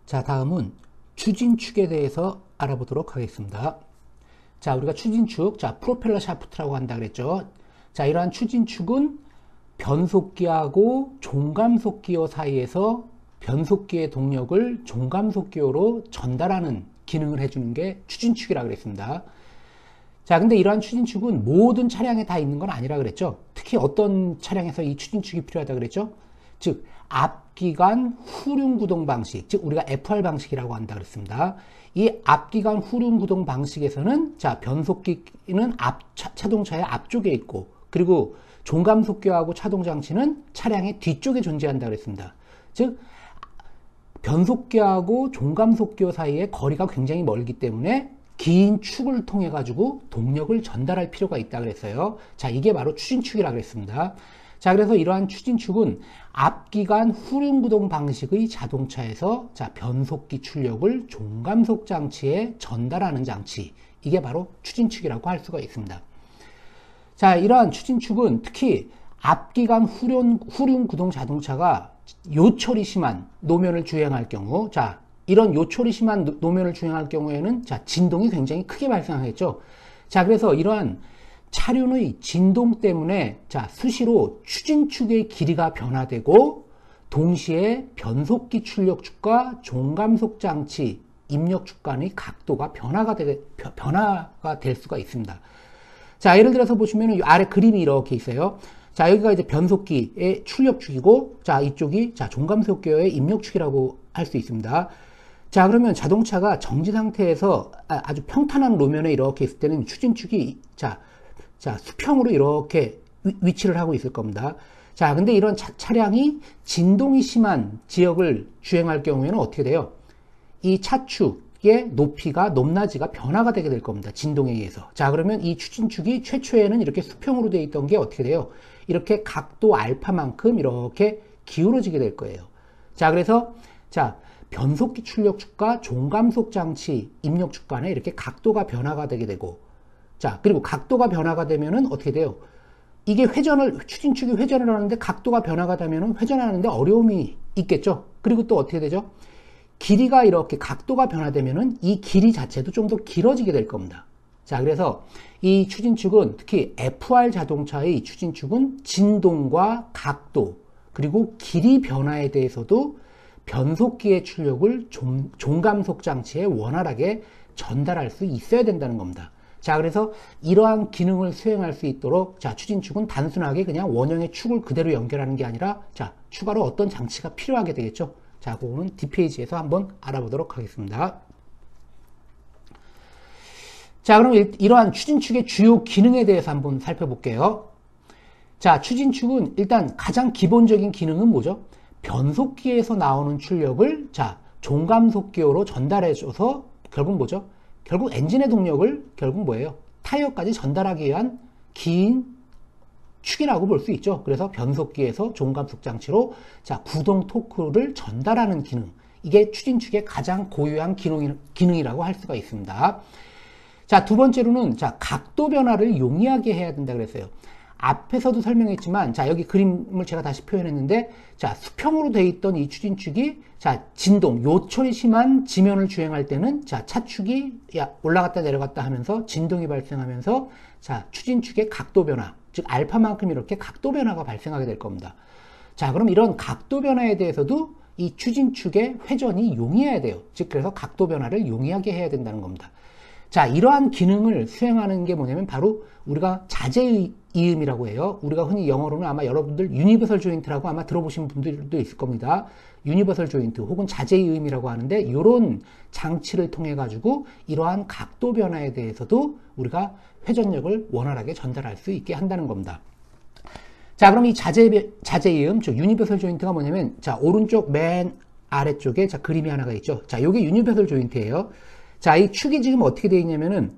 자, 다음은 추진축에 대해서 알아보도록 하겠습니다. 자, 우리가 추진축, 자, 프로펠러 샤프트라고 한다 그랬죠. 자, 이러한 추진축은 변속기하고 종감속기어 사이에서 변속기의 동력을 종감속기어로 전달하는 기능을 해주는 게 추진축이라고 그랬습니다. 자, 근데 이러한 추진축은 모든 차량에 다 있는 건 아니라 그랬죠. 특히 어떤 차량에서 이 추진축이 필요하다 그랬죠. 즉, 앞기관 후륜구동 방식, 즉 우리가 FR 방식이라고 한다 그랬습니다. 이 앞기관 후륜구동 방식에서는 자, 변속기는 차동차의 앞쪽에 있고, 그리고 종감속기어하고 차동장치는 차량의 뒤쪽에 존재한다 그랬습니다. 즉, 변속기하고 종감속기어 사이의 거리가 굉장히 멀기 때문에 긴 축을 통해 가지고 동력을 전달할 필요가 있다 그랬어요. 자, 이게 바로 추진축이라고 그랬습니다. 자, 그래서 이러한 추진축은 앞기관 후륜구동 방식의 자동차에서 자, 변속기 출력을 종감속 장치에 전달하는 장치, 이게 바로 추진축이라고 할 수가 있습니다. 자, 이러한 추진축은 특히 앞기관 후륜구동 자동차가 요철이 심한 노면을 주행할 경우, 자, 이런 요철이 심한 노면을 주행할 경우에는 자, 진동이 굉장히 크게 발생하겠죠. 자, 그래서 이러한 차륜의 진동 때문에 자, 수시로 추진축의 길이가 변화되고 동시에 변속기 출력축과 종감속 장치 입력축 간의 각도가 변화가 될 수가 있습니다. 자, 예를 들어서 보시면 아래 그림이 이렇게 있어요. 자, 여기가 이제 변속기의 출력축이고, 자, 이쪽이 자, 종감속기어의 입력축이라고 할 수 있습니다. 자, 그러면 자동차가 정지 상태에서 아주 평탄한路面에 이렇게 있을 때는 추진축이 자, 수평으로 이렇게 위치를 하고 있을 겁니다. 자, 근데 이런 차량이 진동이 심한 지역을 주행할 경우에는 어떻게 돼요? 이 차축의 높이가, 높낮이가 변화가 되게 될 겁니다. 진동에 의해서. 자, 그러면 이 추진축이 최초에는 이렇게 수평으로 되어 있던 게 어떻게 돼요? 이렇게 각도 알파만큼 이렇게 기울어지게 될 거예요. 자, 그래서 자, 변속기 출력축과 종감속 장치 입력축 간에 이렇게 각도가 변화가 되게 되고, 자, 그리고 각도가 변화가 되면은 어떻게 돼요? 이게 추진축이 회전을 하는데 각도가 변화가 되면은 회전하는데 어려움이 있겠죠? 그리고 또 어떻게 되죠? 길이가 이렇게 각도가 변화되면은 이 길이 자체도 좀 더 길어지게 될 겁니다. 자, 그래서 이 추진축은 특히 FR 자동차의 추진축은 진동과 각도, 그리고 길이 변화에 대해서도 변속기의 출력을 종감속 장치에 원활하게 전달할 수 있어야 된다는 겁니다. 자, 그래서 이러한 기능을 수행할 수 있도록 자, 추진축은 단순하게 그냥 원형의 축을 그대로 연결하는 게 아니라 자, 추가로 어떤 장치가 필요하게 되겠죠. 자, 그거는 뒷페이지에서 한번 알아보도록 하겠습니다. 자, 그럼 이러한 추진축의 주요 기능에 대해서 한번 살펴볼게요. 자, 추진축은 일단 가장 기본적인 기능은 뭐죠? 변속기에서 나오는 출력을 자, 종감속기어로 전달해줘서 결국 뭐죠? 결국 엔진의 동력을 결국 뭐예요? 타이어까지 전달하기 위한 긴 축이라고 볼 수 있죠. 그래서 변속기에서 종감속 장치로 자, 구동 토크를 전달하는 기능, 이게 추진축의 가장 고유한 기능이라고 할 수가 있습니다. 자, 두 번째로는 자, 각도 변화를 용이하게 해야 된다 그랬어요. 앞에서도 설명했지만 자, 여기 그림을 제가 다시 표현했는데 자, 수평으로 되어 있던 이 추진축이 자, 진동, 요철이 심한 지면을 주행할 때는 자, 차축이 올라갔다 내려갔다 하면서 진동이 발생하면서 자, 추진축의 각도 변화, 즉 알파만큼 이렇게 각도 변화가 발생하게 될 겁니다. 자, 그럼 이런 각도 변화에 대해서도 이 추진축의 회전이 용이해야 돼요. 즉 그래서 각도 변화를 용이하게 해야 된다는 겁니다. 자, 이러한 기능을 수행하는 게 뭐냐면 바로 우리가 자재이음이라고 해요. 우리가 흔히 영어로는 아마 여러분들 유니버설 조인트라고 아마 들어보신 분들도 있을 겁니다. 유니버설 조인트 혹은 자재이음이라고 하는데 이런 장치를 통해 가지고 이러한 각도 변화에 대해서도 우리가 회전력을 원활하게 전달할 수 있게 한다는 겁니다. 자, 그럼 이 자재이음, 즉 유니버설 조인트가 뭐냐면 자, 오른쪽 맨 아래쪽에 자, 그림이 하나가 있죠. 자, 요게 유니버설 조인트예요. 자, 이 축이 지금 어떻게 되어 있냐면은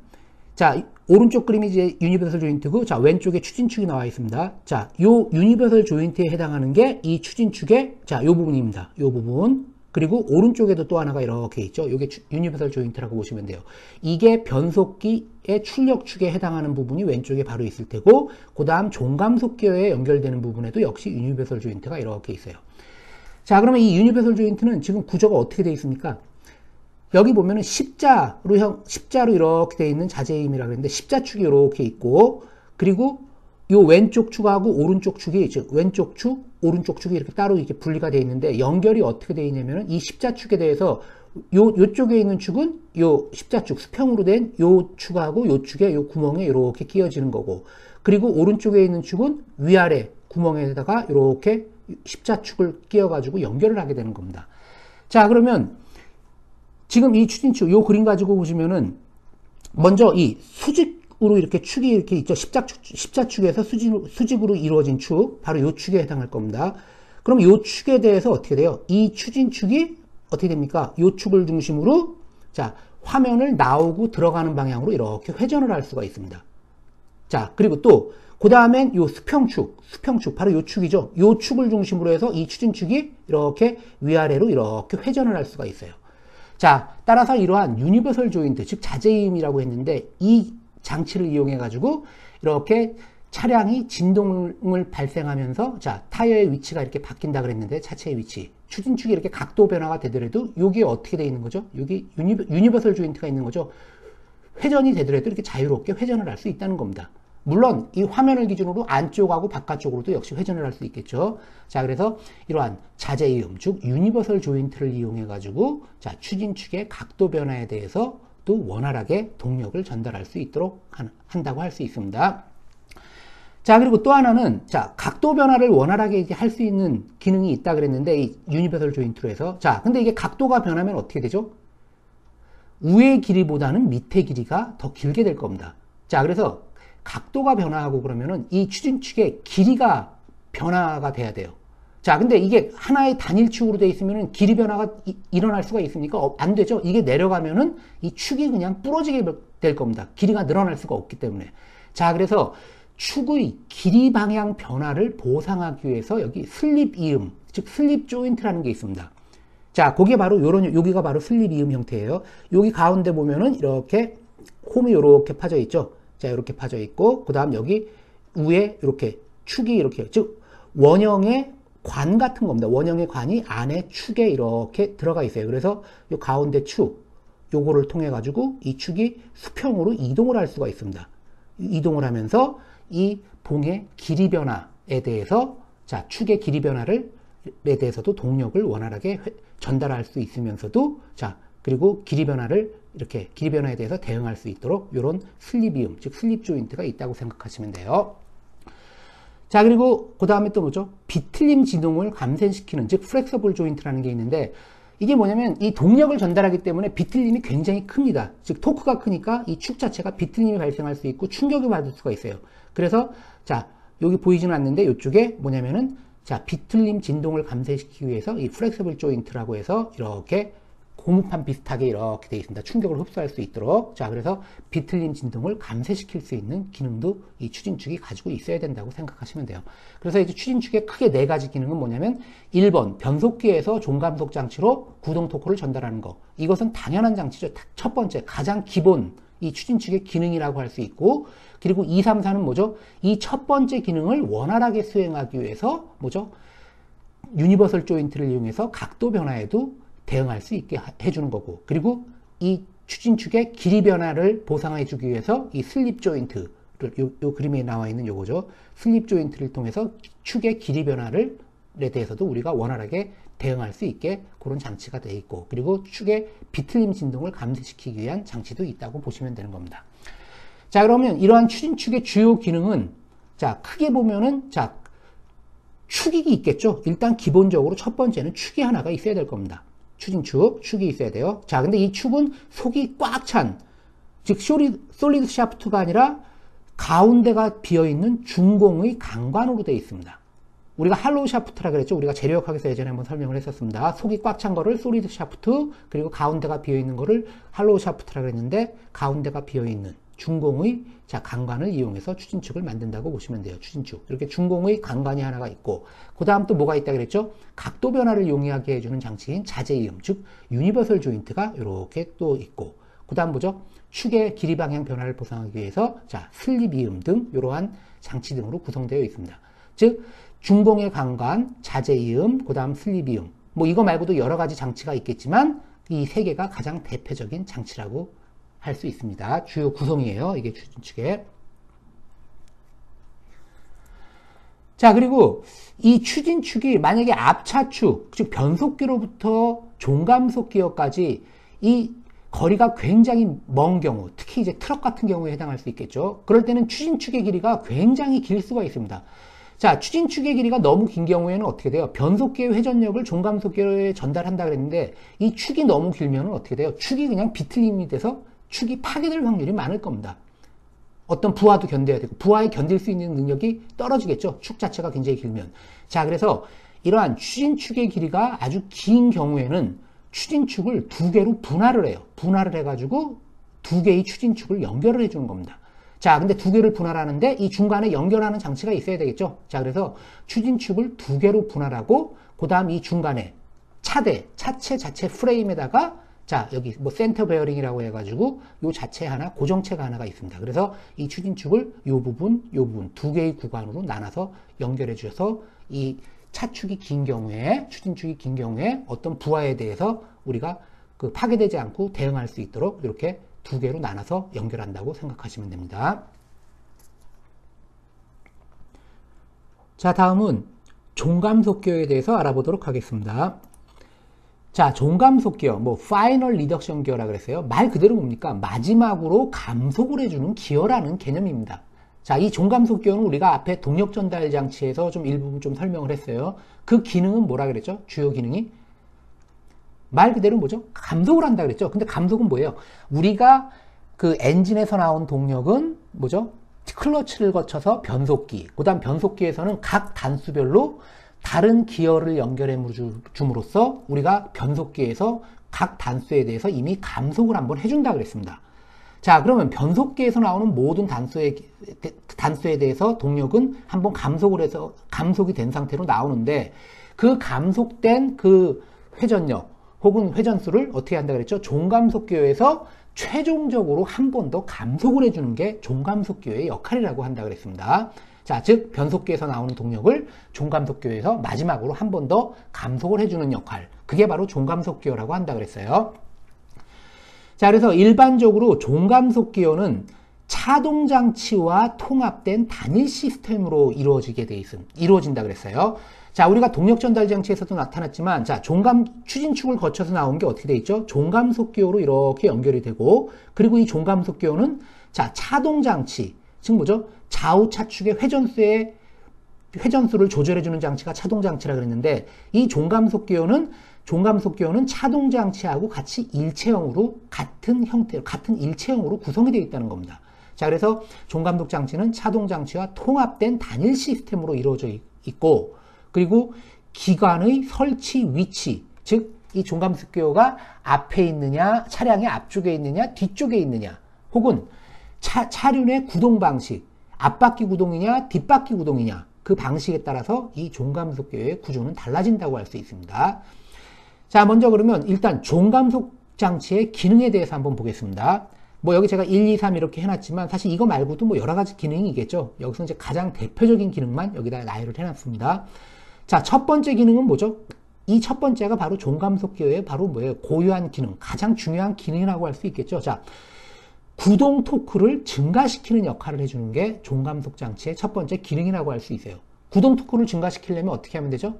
자, 오른쪽 그림이 이제 유니버설 조인트고 자, 왼쪽에 추진축이 나와 있습니다. 자, 요 유니버설 조인트에 해당하는 게 이 추진축의 자, 요 부분입니다. 요 부분. 그리고 오른쪽에도 또 하나가 이렇게 있죠. 요게 유니버설 조인트라고 보시면 돼요. 이게 변속기의 출력축에 해당하는 부분이 왼쪽에 바로 있을 테고 그다음 종감속기어에 연결되는 부분에도 역시 유니버설 조인트가 이렇게 있어요. 자, 그러면 이 유니버설 조인트는 지금 구조가 어떻게 되어 있습니까? 여기 보면은 십자로 이렇게 되어 있는 자재의 힘이라고 그랬는데, 십자축이 이렇게 있고, 그리고 요 왼쪽 축하고 오른쪽 축이, 즉, 왼쪽 축, 오른쪽 축이 이렇게 따로 이렇게 분리가 되어 있는데, 연결이 어떻게 되어 있냐면은, 이 십자축에 대해서, 요쪽에 있는 축은 요 십자축, 수평으로 된 요 축하고 요 축에 요 구멍에 이렇게 끼어지는 거고, 그리고 오른쪽에 있는 축은 위아래 구멍에다가 이렇게 십자축을 끼워가지고 연결을 하게 되는 겁니다. 자, 그러면 지금 이 추진축, 요 그림 가지고 보시면은 먼저 이 수직으로 이렇게 축이 이렇게 있죠. 십자축에서 수직으로 이루어진 축, 바로 요 축에 해당할 겁니다. 그럼 요 축에 대해서 어떻게 돼요? 이 추진축이 어떻게 됩니까? 요 축을 중심으로 자, 화면을 나오고 들어가는 방향으로 이렇게 회전을 할 수가 있습니다. 자, 그리고 또 그 다음엔 요 수평축, 바로 요 축이죠. 요 축을 중심으로 해서 이 추진축이 이렇게 위아래로 이렇게 회전을 할 수가 있어요. 자, 따라서 이러한 유니버설 조인트, 즉 자재임이라고 했는데, 이 장치를 이용해 가지고 이렇게 차량이 진동을 발생하면서, 자, 타이어의 위치가 이렇게 바뀐다 그랬는데, 차체의 위치, 추진축이 이렇게 각도 변화가 되더라도 여기 어떻게 돼 있는 거죠? 여기 유니버설 조인트가 있는 거죠. 회전이 되더라도 이렇게 자유롭게 회전을 할 수 있다는 겁니다. 물론 이 화면을 기준으로 안쪽하고 바깥쪽으로도 역시 회전을 할 수 있겠죠. 자, 그래서 이러한 자재이음, 즉 유니버설 조인트를 이용해 가지고 자, 추진축의 각도 변화에 대해서 또 원활하게 동력을 전달할 수 있도록 한다고 할 수 있습니다. 자, 그리고 또 하나는 자, 각도 변화를 원활하게 할 수 있는 기능이 있다 그랬는데, 이 유니버설 조인트로 해서 자, 근데 이게 각도가 변하면 어떻게 되죠? 우의 길이보다는 밑의 길이가 더 길게 될 겁니다. 자, 그래서 각도가 변화하고 그러면은 이 추진축의 길이가 변화가 돼야 돼요. 자, 근데 이게 하나의 단일축으로 되어 있으면은 길이 변화가 일어날 수가 있습니까? 안 되죠. 이게 내려가면은 이 축이 그냥 부러지게 될 겁니다. 길이가 늘어날 수가 없기 때문에. 자, 그래서 축의 길이 방향 변화를 보상하기 위해서 여기 슬립 이음, 즉 슬립 조인트라는 게 있습니다. 자, 거기에 바로 여기가 바로 슬립 이음 형태예요. 여기 가운데 보면은 이렇게 홈이 이렇게 파져 있죠. 자, 이렇게 파져 있고, 그 다음 여기 위에 이렇게 축이 이렇게, 즉, 원형의 관 같은 겁니다. 원형의 관이 안에 축에 이렇게 들어가 있어요. 그래서 이 가운데 축, 요거를 통해 가지고 이 축이 수평으로 이동을 할 수가 있습니다. 이동을 하면서 이 봉의 길이 변화에 대해서, 자, 축의 길이 변화에 대해서도 동력을 원활하게 전달할 수 있으면서도, 자, 그리고 길이 변화에 대해서 대응할 수 있도록 이런 슬립이음, 즉 슬립 조인트가 있다고 생각하시면 돼요. 자, 그리고 그 다음에 또 뭐죠? 비틀림 진동을 감쇄시키는, 즉 플렉서블 조인트라는 게 있는데, 이게 뭐냐면 이 동력을 전달하기 때문에 비틀림이 굉장히 큽니다. 즉 토크가 크니까 이 축 자체가 비틀림이 발생할 수 있고 충격을 받을 수가 있어요. 그래서 자, 여기 보이지는 않는데 이쪽에 뭐냐면은 자, 비틀림 진동을 감쇄시키기 위해서 이 플렉서블 조인트라고 해서 이렇게 고무판 비슷하게 이렇게 되어 있습니다. 충격을 흡수할 수 있도록. 자, 그래서 비틀림 진동을 감쇄시킬 수 있는 기능도 이 추진축이 가지고 있어야 된다고 생각하시면 돼요. 그래서 이제 추진축의 크게 네 가지 기능은 뭐냐면 1번, 변속기에서 종감속 장치로 구동 토크를 전달하는 거. 이것은 당연한 장치죠. 첫 번째, 가장 기본 이 추진축의 기능이라고 할 수 있고, 그리고 2, 3, 4는 뭐죠? 이 첫 번째 기능을 원활하게 수행하기 위해서 뭐죠? 유니버설 조인트를 이용해서 각도 변화에도 대응할 수 있게 해주는 거고, 그리고 이 추진축의 길이 변화를 보상해 주기 위해서 이 슬립 조인트를, 요 그림에 나와 있는 요거죠. 슬립 조인트를 통해서 축의 길이 변화에 대해서도 우리가 원활하게 대응할 수 있게 그런 장치가 되어 있고, 그리고 축의 비틀림 진동을 감쇄시키기 위한 장치도 있다고 보시면 되는 겁니다. 자, 그러면 이러한 추진축의 주요 기능은 자, 크게 보면은 자, 축이 있겠죠. 일단 기본적으로 첫 번째는 축이 하나가 있어야 될 겁니다. 축이 있어야 돼요. 자, 근데 이 축은 속이 꽉 찬, 즉 솔리드 샤프트가 아니라 가운데가 비어있는 중공의 강관으로 되어 있습니다. 우리가 할로우 샤프트라 그랬죠. 우리가 재료역학에서 예전에 한번 설명을 했었습니다. 속이 꽉 찬 거를 솔리드 샤프트, 그리고 가운데가 비어있는 거를 할로우 샤프트라 그랬는데, 가운데가 비어있는 중공의 자, 강관을 이용해서 추진축을 만든다고 보시면 돼요. 추진축. 이렇게 중공의 강관이 하나가 있고, 그 다음 또 뭐가 있다 그랬죠? 각도 변화를 용이하게 해주는 장치인 자재이음, 즉 유니버설 조인트가 이렇게 또 있고, 그 다음 뭐죠? 축의 길이 방향 변화를 보상하기 위해서 자, 슬립이음 등 이러한 장치 등으로 구성되어 있습니다. 즉 중공의 강관, 자재이음, 그 다음 슬립이음, 뭐 이거 말고도 여러 가지 장치가 있겠지만 이 세 개가 가장 대표적인 장치라고 할 수 있습니다. 주요 구성이에요. 이게 추진축의. 자, 그리고 이 추진축이 만약에 앞차축, 즉 변속기로부터 종감속기어까지 이 거리가 굉장히 먼 경우, 특히 이제 트럭 같은 경우에 해당할 수 있겠죠. 그럴 때는 추진축의 길이가 굉장히 길 수가 있습니다. 자, 추진축의 길이가 너무 긴 경우에는 어떻게 돼요? 변속기의 회전력을 종감속기에 전달한다 그랬는데 이 축이 너무 길면 어떻게 돼요? 축이 그냥 비틀림이 돼서 축이 파괴될 확률이 많을 겁니다. 어떤 부하도 견뎌야 되고 부하에 견딜 수 있는 능력이 떨어지겠죠. 축 자체가 굉장히 길면. 자, 그래서 이러한 추진축의 길이가 아주 긴 경우에는 추진축을 두 개로 분할을 해요. 분할을 해가지고 두 개의 추진축을 연결을 해주는 겁니다. 자, 근데 두 개를 분할하는데 이 중간에 연결하는 장치가 있어야 되겠죠. 자, 그래서 추진축을 두 개로 분할하고 그 다음 이 중간에 차체 자체 프레임에다가 자, 여기 뭐 센터 베어링이라고 해가지고 요 자체 하나, 고정체가 하나가 있습니다. 그래서 이 추진축을 요 부분 두 개의 구간으로 나눠서 연결해 주셔서 이 차축이 긴 경우에, 추진축이 긴 경우에 어떤 부하에 대해서 우리가 그 파괴되지 않고 대응할 수 있도록 이렇게 두 개로 나눠서 연결한다고 생각하시면 됩니다. 자, 다음은 종감속기어에 대해서 알아보도록 하겠습니다. 자, 종감속기어, 뭐 파이널 리덕션 기어라 그랬어요. 말 그대로 뭡니까? 마지막으로 감속을 해주는 기어라는 개념입니다. 자, 이 종감속기어는 우리가 앞에 동력 전달 장치에서 좀 일부분 좀 설명을 했어요. 그 기능은 뭐라 그랬죠? 주요 기능이 말 그대로 뭐죠? 감속을 한다 그랬죠. 근데 감속은 뭐예요? 우리가 그 엔진에서 나온 동력은 뭐죠? 클러치를 거쳐서 변속기, 그 다음 변속기에서는 각 단수별로 다른 기어를 연결해 줌으로써 우리가 변속기에서 각 단수에 대해서 이미 감속을 한번 해준다 그랬습니다. 자, 그러면 변속기에서 나오는 모든 단수에 대해서 동력은 한번 감속이 된 상태로 나오는데 그 감속된 그 회전력 혹은 회전수를 어떻게 한다 그랬죠? 종감속기어에서 최종적으로 한 번 더 감속을 해주는 게 종감속기어의 역할이라고 한다 그랬습니다. 자, 즉 변속기에서 나오는 동력을 종감속기어에서 마지막으로 한 번 더 감속을 해주는 역할, 그게 바로 종감속기어라고 한다 그랬어요. 자, 그래서 일반적으로 종감속기어는 차동장치와 통합된 단일 시스템으로 이루어진다 그랬어요. 자, 우리가 동력전달장치에서도 나타났지만, 자, 추진축을 거쳐서 나온 게 어떻게 돼 있죠? 종감속기어로 이렇게 연결이 되고, 그리고 이 종감속기어는, 자, 차동장치, 즉 뭐죠? 좌우 차축의 회전수를 조절해주는 장치가 차동장치라 그랬는데, 이 종감속기어는 차동장치하고 같이 같은 일체형으로 구성이 되어 있다는 겁니다. 자, 그래서 종감속 장치는 차동장치와 통합된 단일 시스템으로 이루어져 있고, 그리고 기관의 설치 위치, 즉 이 종감속기어가 앞에 있느냐, 차량의 앞쪽에 있느냐, 뒤쪽에 있느냐, 혹은 차륜의 구동 방식, 앞바퀴 구동이냐, 뒷바퀴 구동이냐, 그 방식에 따라서 이 종감속기어의 구조는 달라진다고 할 수 있습니다. 자, 먼저 그러면 일단 종감속 장치의 기능에 대해서 한번 보겠습니다. 뭐 여기 제가 1, 2, 3 이렇게 해놨지만 사실 이거 말고도 뭐 여러 가지 기능이 있겠죠. 여기서 이제 가장 대표적인 기능만 여기다 나열을 해놨습니다. 자, 첫 번째 기능은 뭐죠? 이 첫 번째가 바로 종감속기어의 바로 뭐예요? 고유한 기능, 가장 중요한 기능이라고 할 수 있겠죠. 자, 구동 토크를 증가시키는 역할을 해주는 게 종감속 장치의 첫 번째 기능이라고 할 수 있어요. 구동 토크를 증가시키려면 어떻게 하면 되죠?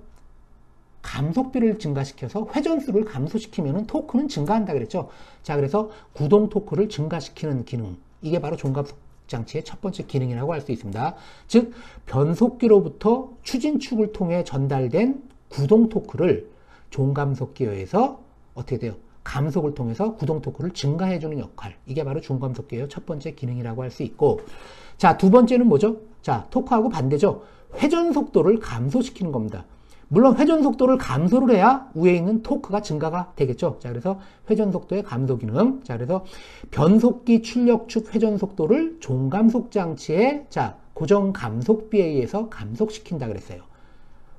감속비를 증가시켜서 회전수를 감소시키면 토크는 증가한다 그랬죠. 자, 그래서 구동 토크를 증가시키는 기능, 이게 바로 종감속 장치의 첫 번째 기능이라고 할 수 있습니다. 즉, 변속기로부터 추진축을 통해 전달된 구동 토크를 종감속기어에서 어떻게 돼요? 감속을 통해서 구동 토크를 증가해주는 역할, 이게 바로 종감속기어의 첫 번째 기능이라고 할 수 있고, 자, 두 번째는 뭐죠? 자, 토크하고 반대죠. 회전 속도를 감소시키는 겁니다. 물론 회전 속도를 감소를 해야 위에 있는 토크가 증가가 되겠죠. 자, 그래서 회전 속도의 감소 기능. 자, 그래서 변속기 출력축 회전 속도를 종감속 장치의 고정 감속비에 의해서 감속시킨다 그랬어요.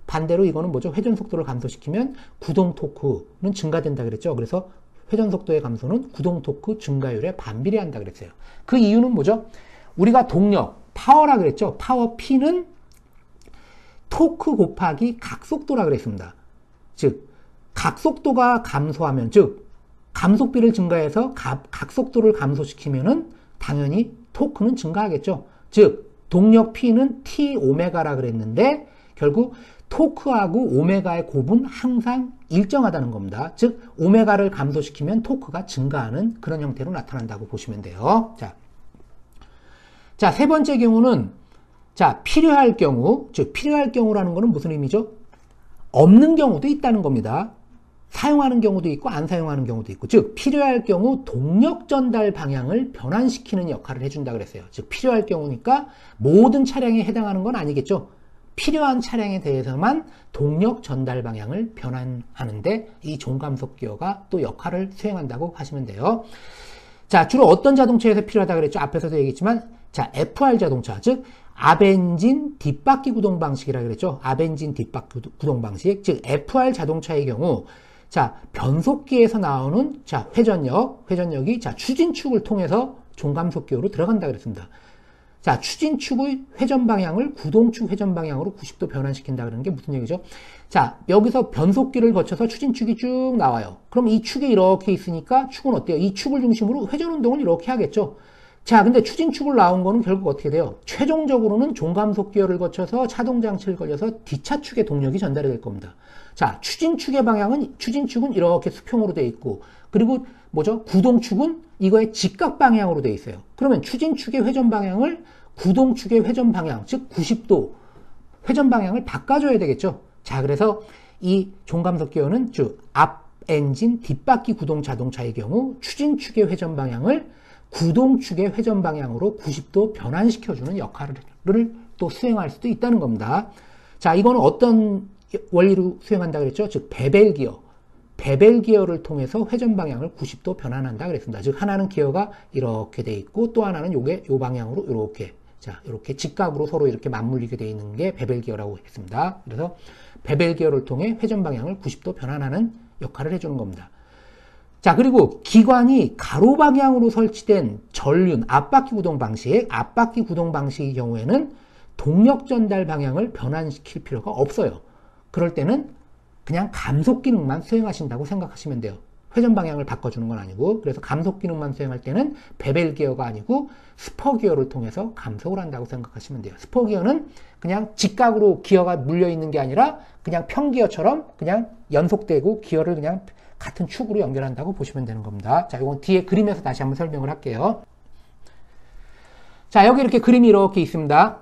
반대로 이거는 뭐죠? 회전 속도를 감소시키면 구동 토크는 증가된다 그랬죠. 그래서 회전 속도의 감소는 구동 토크 증가율에 반비례한다 그랬어요. 그 이유는 뭐죠? 우리가 동력, 파워라 그랬죠. 파워 P는 토크 곱하기 각속도라 그랬습니다. 즉, 각속도가 감소하면, 즉 감속비를 증가해서 각속도를 감소시키면은 당연히 토크는 증가하겠죠. 즉 동력 P는 T 오메가라 그랬는데 결국 토크하고 오메가의 곱은 항상 일정하다는 겁니다. 즉 오메가를 감소시키면 토크가 증가하는 그런 형태로 나타난다고 보시면 돼요. 자, 세 번째 경우는 자, 필요할 경우, 즉 필요할 경우라는 것은 무슨 의미죠? 없는 경우도 있다는 겁니다. 사용하는 경우도 있고 안 사용하는 경우도 있고, 즉 필요할 경우 동력 전달 방향을 변환시키는 역할을 해준다 그랬어요. 즉 필요할 경우니까 모든 차량에 해당하는 건 아니겠죠. 필요한 차량에 대해서만 동력 전달 방향을 변환하는데 이 종감속 기어가 또 역할을 수행한다고 하시면 돼요. 자, 주로 어떤 자동차에서 필요하다 그랬죠? 앞에서도 얘기했지만, 자, FR 자동차, 즉 앞엔진 뒷바퀴 구동 방식이라 그랬죠. 앞엔진 뒷바퀴 구동 방식, 즉 FR 자동차의 경우, 자, 변속기에서 나오는 자, 회전력이 자, 추진축을 통해서 종감속 기어로 들어간다 그랬습니다. 자, 추진축의 회전 방향을 구동축 회전 방향으로 90도 변환시킨다 그러는 게 무슨 얘기죠? 자, 여기서 변속기를 거쳐서 추진축이 쭉 나와요. 그럼 이 축이 이렇게 있으니까 축은 어때요? 이 축을 중심으로 회전 운동을 이렇게 하겠죠. 자, 근데 추진축을 나온 거는 결국 어떻게 돼요? 최종적으로는 종감속 기어를 거쳐서 차동 장치를 걸려서 뒷차축의 동력이 전달이 될 겁니다. 자, 추진축의 방향은, 추진축은 이렇게 수평으로 되어 있고, 그리고 뭐죠? 구동축은 이거의 직각 방향으로 되어 있어요. 그러면 추진축의 회전 방향을 구동축의 회전 방향, 즉 90도 회전 방향을 바꿔줘야 되겠죠. 자, 그래서 이 종감속 기어는 즉 앞 엔진 뒷바퀴 구동 자동차의 경우 추진축의 회전 방향을 구동축의 회전 방향으로 90도 변환시켜주는 역할을 또 수행할 수도 있다는 겁니다. 자, 이거는 어떤 원리로 수행한다 그랬죠? 즉 베벨 기어를 통해서 회전 방향을 90도 변환한다 그랬습니다. 즉 하나는 기어가 이렇게 돼 있고 또 하나는 요게 요 방향으로 이렇게, 자, 이렇게 직각으로 서로 이렇게 맞물리게 돼 있는 게 베벨 기어라고 했습니다. 그래서 베벨 기어를 통해 회전 방향을 90도 변환하는 역할을 해주는 겁니다. 자, 그리고 기관이 가로 방향으로 설치된 전륜 앞바퀴 구동 방식의 경우에는 동력 전달 방향을 변환시킬 필요가 없어요. 그럴 때는 그냥 감속 기능만 수행하신다고 생각하시면 돼요. 회전 방향을 바꿔주는 건 아니고, 그래서 감속 기능만 수행할 때는 베벨 기어가 아니고 스퍼 기어를 통해서 감속을 한다고 생각하시면 돼요. 스퍼 기어는 그냥 직각으로 기어가 물려 있는 게 아니라 그냥 평기어처럼 그냥 연속되고 기어를 그냥 같은 축으로 연결한다고 보시면 되는 겁니다. 자, 이건 뒤에 그림에서 다시 한번 설명을 할게요. 자, 여기 이렇게 그림이 이렇게 있습니다.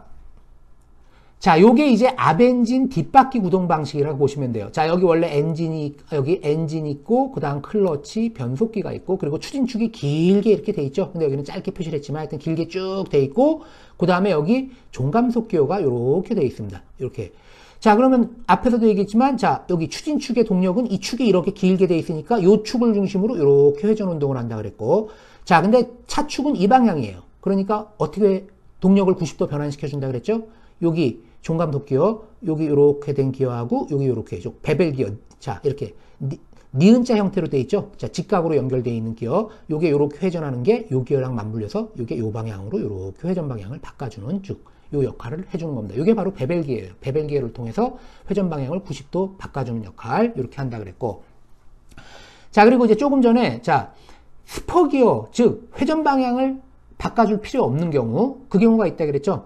자, 요게 이제 앞엔진 뒷바퀴 구동 방식이라고 보시면 돼요. 자, 여기 원래 여기 엔진 있고, 그 다음 클러치, 변속기가 있고, 그리고 추진축이 길게 이렇게 돼 있죠. 근데 여기는 짧게 표시를 했지만 하여튼 길게 쭉 돼 있고, 그 다음에 여기 종감속 기어가 이렇게 돼 있습니다. 이렇게. 자, 그러면 앞에서도 얘기했지만, 자, 여기 추진축의 동력은 이 축이 이렇게 길게 돼 있으니까 요 축을 중심으로 이렇게 회전 운동을 한다 그랬고, 자, 근데 차축은 이 방향이에요. 그러니까 어떻게 동력을 90도 변환시켜 준다 그랬죠? 여기 종감속 기어, 여기 이렇게 된 기어하고 여기 이렇게 베벨 기어, 자, 이렇게 니은자 형태로 돼 있죠. 자, 직각으로 연결되어 있는 기어, 요게 이렇게 회전하는 게 요 기어랑 맞물려서 요게 요 방향으로 이렇게 회전 방향을 바꿔주는 쭉 요 역할을 해주는 겁니다. 이게 바로 베벨 기어예요. 베벨 기어를 통해서 회전 방향을 90도 바꿔주는 역할, 이렇게 한다 그랬고, 자, 그리고 이제 조금 전에, 자, 스퍼 기어, 즉 회전 방향을 바꿔줄 필요 없는 경우, 그 경우가 있다 그랬죠.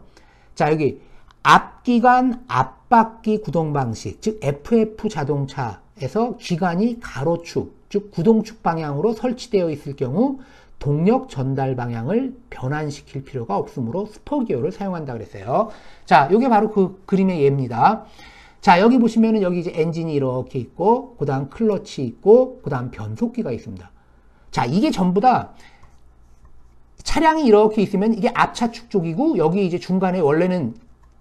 자, 여기 앞기관 앞바퀴 구동 방식, 즉 FF 자동차에서 기관이 가로축, 즉 구동축 방향으로 설치되어 있을 경우 동력 전달 방향을 변환시킬 필요가 없으므로 스퍼 기어를 사용한다 그랬어요. 자, 이게 바로 그 그림의 예입니다. 자, 여기 보시면은 여기 이제 엔진이 이렇게 있고, 그 다음 클러치 있고, 그 다음 변속기가 있습니다. 자, 이게 전부 다 차량이 이렇게 있으면 이게 앞차축 쪽이고, 여기 이제 중간에 원래는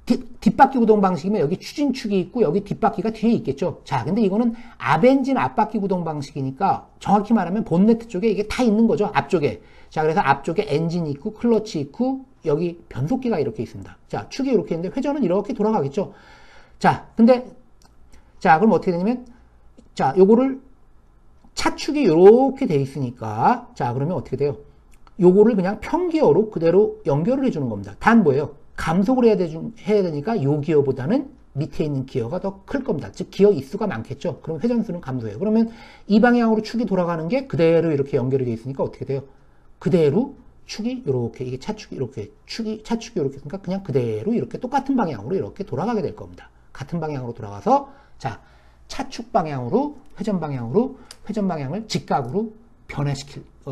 뒷바퀴 구동 방식이면 여기 추진축이 있고 여기 뒷바퀴가 뒤에 있겠죠. 자, 근데 이거는 앞엔진 앞바퀴 구동 방식이니까 정확히 말하면 본네트 쪽에 이게 다 있는 거죠. 앞쪽에. 자, 그래서 앞쪽에 엔진이 있고 클러치 있고 여기 변속기가 이렇게 있습니다. 자, 축이 이렇게 있는데 회전은 이렇게 돌아가겠죠. 자, 근데 자, 그럼 어떻게 되냐면, 자, 요거를 차축이 이렇게 돼 있으니까, 자, 그러면 어떻게 돼요? 요거를 그냥 평기어로 그대로 연결을 해주는 겁니다. 단 뭐예요? 감속을 해야 되니까 요 기어보다는 밑에 있는 기어가 더 클 겁니다. 즉 기어 입수가 많겠죠. 그럼 회전수는 감소해요. 그러면 이 방향으로 축이 돌아가는 게 그대로 이렇게 연결이 되어 있으니까 어떻게 돼요? 그대로 축이 이렇게, 이게 차축이 이렇게, 차축이 이렇게 있으니까 그냥 그대로 이렇게 똑같은 방향으로 이렇게 돌아가게 될 겁니다. 같은 방향으로 돌아가서, 자, 차축 방향으로, 회전 방향을 직각으로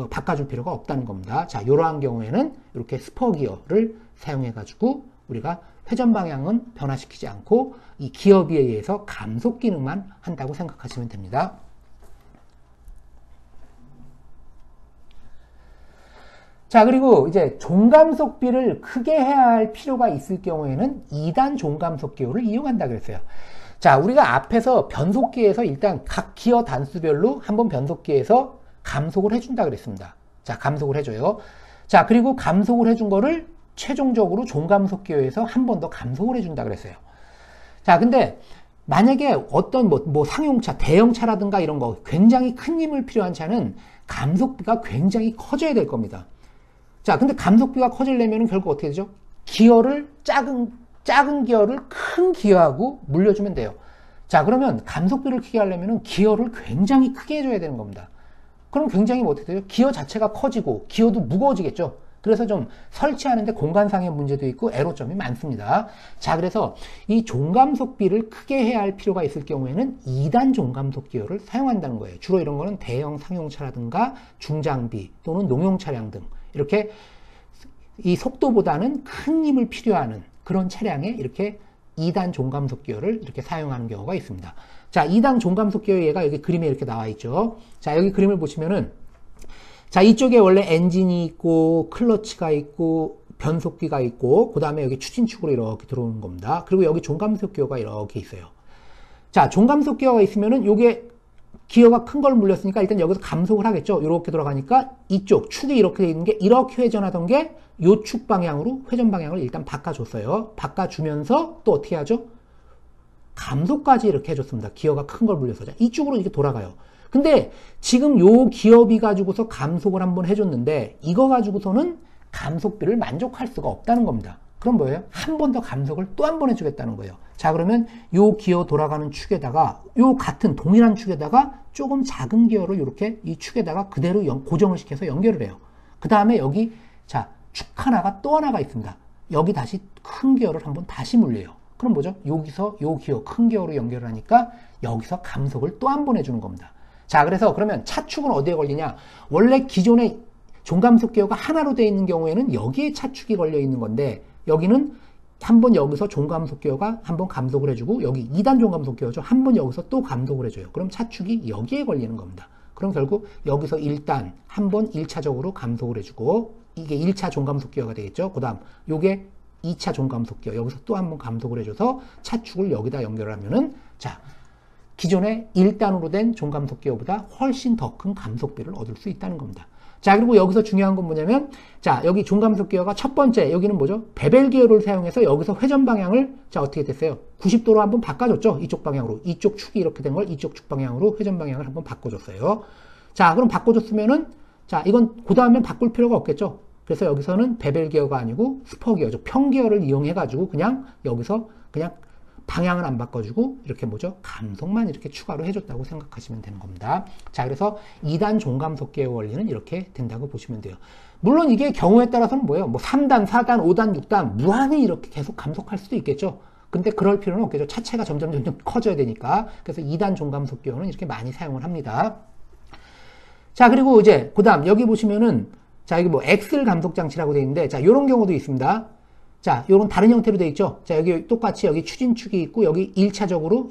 바꿔줄 필요가 없다는 겁니다. 자, 이러한 경우에는 이렇게 스포 기어를 사용해가지고 우리가 회전 방향은 변화시키지 않고 이 기어비에 의해서 감속 기능만 한다고 생각하시면 됩니다. 자, 그리고 이제 종감속비를 크게 해야 할 필요가 있을 경우에는 2단 종감속 기어를 이용한다 그랬어요. 자, 우리가 앞에서 변속기에서 일단 각 기어 단수별로 한번 변속기에서 감속을 해준다 그랬습니다. 자, 감속을 해줘요. 자, 그리고 감속을 해준 거를 최종적으로 종감속 기어에서 한 번 더 감속을 해준다 그랬어요. 자, 근데 만약에 어떤 뭐 상용차, 대형차라든가 이런 거 굉장히 큰 힘을 필요한 차는 감속비가 굉장히 커져야 될 겁니다. 자, 근데 감속비가 커지려면 결국 어떻게 되죠? 기어를 작은 기어를 큰 기어하고 물려주면 돼요. 자, 그러면 감속비를 크게 하려면 기어를 굉장히 크게 해줘야 되는 겁니다. 그럼 굉장히 어떻게 돼요? 기어 자체가 커지고 기어도 무거워지겠죠. 그래서 좀 설치하는데 공간상의 문제도 있고 애로점이 많습니다. 자, 그래서 이 종감속비를 크게 해야 할 필요가 있을 경우에는 2단 종감속 기어를 사용한다는 거예요. 주로 이런 거는 대형 상용차라든가 중장비 또는 농용 차량 등 이렇게 이 속도보다는 큰 힘을 필요하는 그런 차량에 이렇게 2단 종감속 기어를 이렇게 사용하는 경우가 있습니다. 자, 2단 종감속 기어 얘가 여기 그림에 이렇게 나와 있죠. 자, 여기 그림을 보시면은 자, 이쪽에 원래 엔진이 있고 클러치가 있고 변속기가 있고 그 다음에 여기 추진축으로 이렇게 들어오는 겁니다. 그리고 여기 종감속 기어가 이렇게 있어요. 자, 종감속 기어가 있으면은 요게 기어가 큰 걸 물렸으니까 일단 여기서 감속을 하겠죠. 이렇게 돌아가니까 이쪽 축이 이렇게 돼 있는 게 이렇게 회전하던 게 요 축 방향으로 회전 방향을 일단 바꿔줬어요. 바꿔주면서 또 어떻게 하죠? 감속까지 이렇게 해줬습니다. 기어가 큰 걸 물려서. 자, 이쪽으로 이렇게 돌아가요. 근데 지금 요 기어비 가지고서 감속을 한번 해줬는데 이거 가지고서는 감속비를 만족할 수가 없다는 겁니다. 그럼 뭐예요? 한 번 더 감속을 또 한 번 해주겠다는 거예요. 자, 그러면 요 기어 돌아가는 축에다가 요 같은 동일한 축에다가 조금 작은 기어를 이렇게 이 축에다가 그대로 고정을 시켜서 연결을 해요. 그 다음에 여기 자, 축 하나가 또 하나가 있습니다. 여기 다시 큰 기어를 한번 다시 물려요. 그럼 뭐죠? 여기서 요 기어 큰 기어로 연결을 하니까 여기서 감속을 또 한 번 해주는 겁니다. 자, 그래서 그러면 차축은 어디에 걸리냐? 원래 기존에 종감속 기어가 하나로 되어 있는 경우에는 여기에 차축이 걸려 있는 건데 여기는 한번 여기서 종감속 기어가 한번 감속을 해주고 여기 2단 종감속 기어죠. 한번 여기서 또 감속을 해줘요. 그럼 차축이 여기에 걸리는 겁니다. 그럼 결국 여기서 일단 한번 1차적으로 감속을 해주고 이게 1차 종감속 기어가 되겠죠. 그 다음 요게 2차 종감속 기어 여기서 또 한번 감속을 해줘서 차축을 여기다 연결을 하면은 자, 기존의 1단으로 된 종감속 기어보다 훨씬 더 큰 감속비를 얻을 수 있다는 겁니다. 자, 그리고 여기서 중요한 건 뭐냐면 자, 여기 종감속 기어가 첫 번째 여기는 뭐죠? 베벨 기어를 사용해서 여기서 회전 방향을 자, 어떻게 됐어요? 90도로 한번 바꿔줬죠. 이쪽 방향으로. 이쪽 축이 이렇게 된 걸 이쪽 축 방향으로 회전 방향을 한번 바꿔줬어요. 자, 그럼 바꿔줬으면은 자, 이건 그 다음엔 바꿀 필요가 없겠죠. 그래서 여기서는 베벨 기어가 아니고 스포 기어죠. 평 기어를 이용해가지고 그냥 여기서 그냥 방향은 안 바꿔주고 이렇게 뭐죠? 감속만 이렇게 추가로 해줬다고 생각하시면 되는 겁니다. 자, 그래서 2단 종감속 기어 원리는 이렇게 된다고 보시면 돼요. 물론 이게 경우에 따라서는 뭐예요? 뭐 3단, 4단, 5단, 6단 무한히 이렇게 계속 감속할 수도 있겠죠. 근데 그럴 필요는 없겠죠. 차체가 점점 커져야 되니까. 그래서 2단 종감속 기어는 이렇게 많이 사용을 합니다. 자, 그리고 이제 그다음 여기 보시면은 자, 여기 뭐 엑셀 감속 장치라고 되어 있는데 자, 요런 경우도 있습니다. 자, 요런 다른 형태로 되어 있죠. 자, 여기 똑같이 여기 추진축이 있고 여기 1차적으로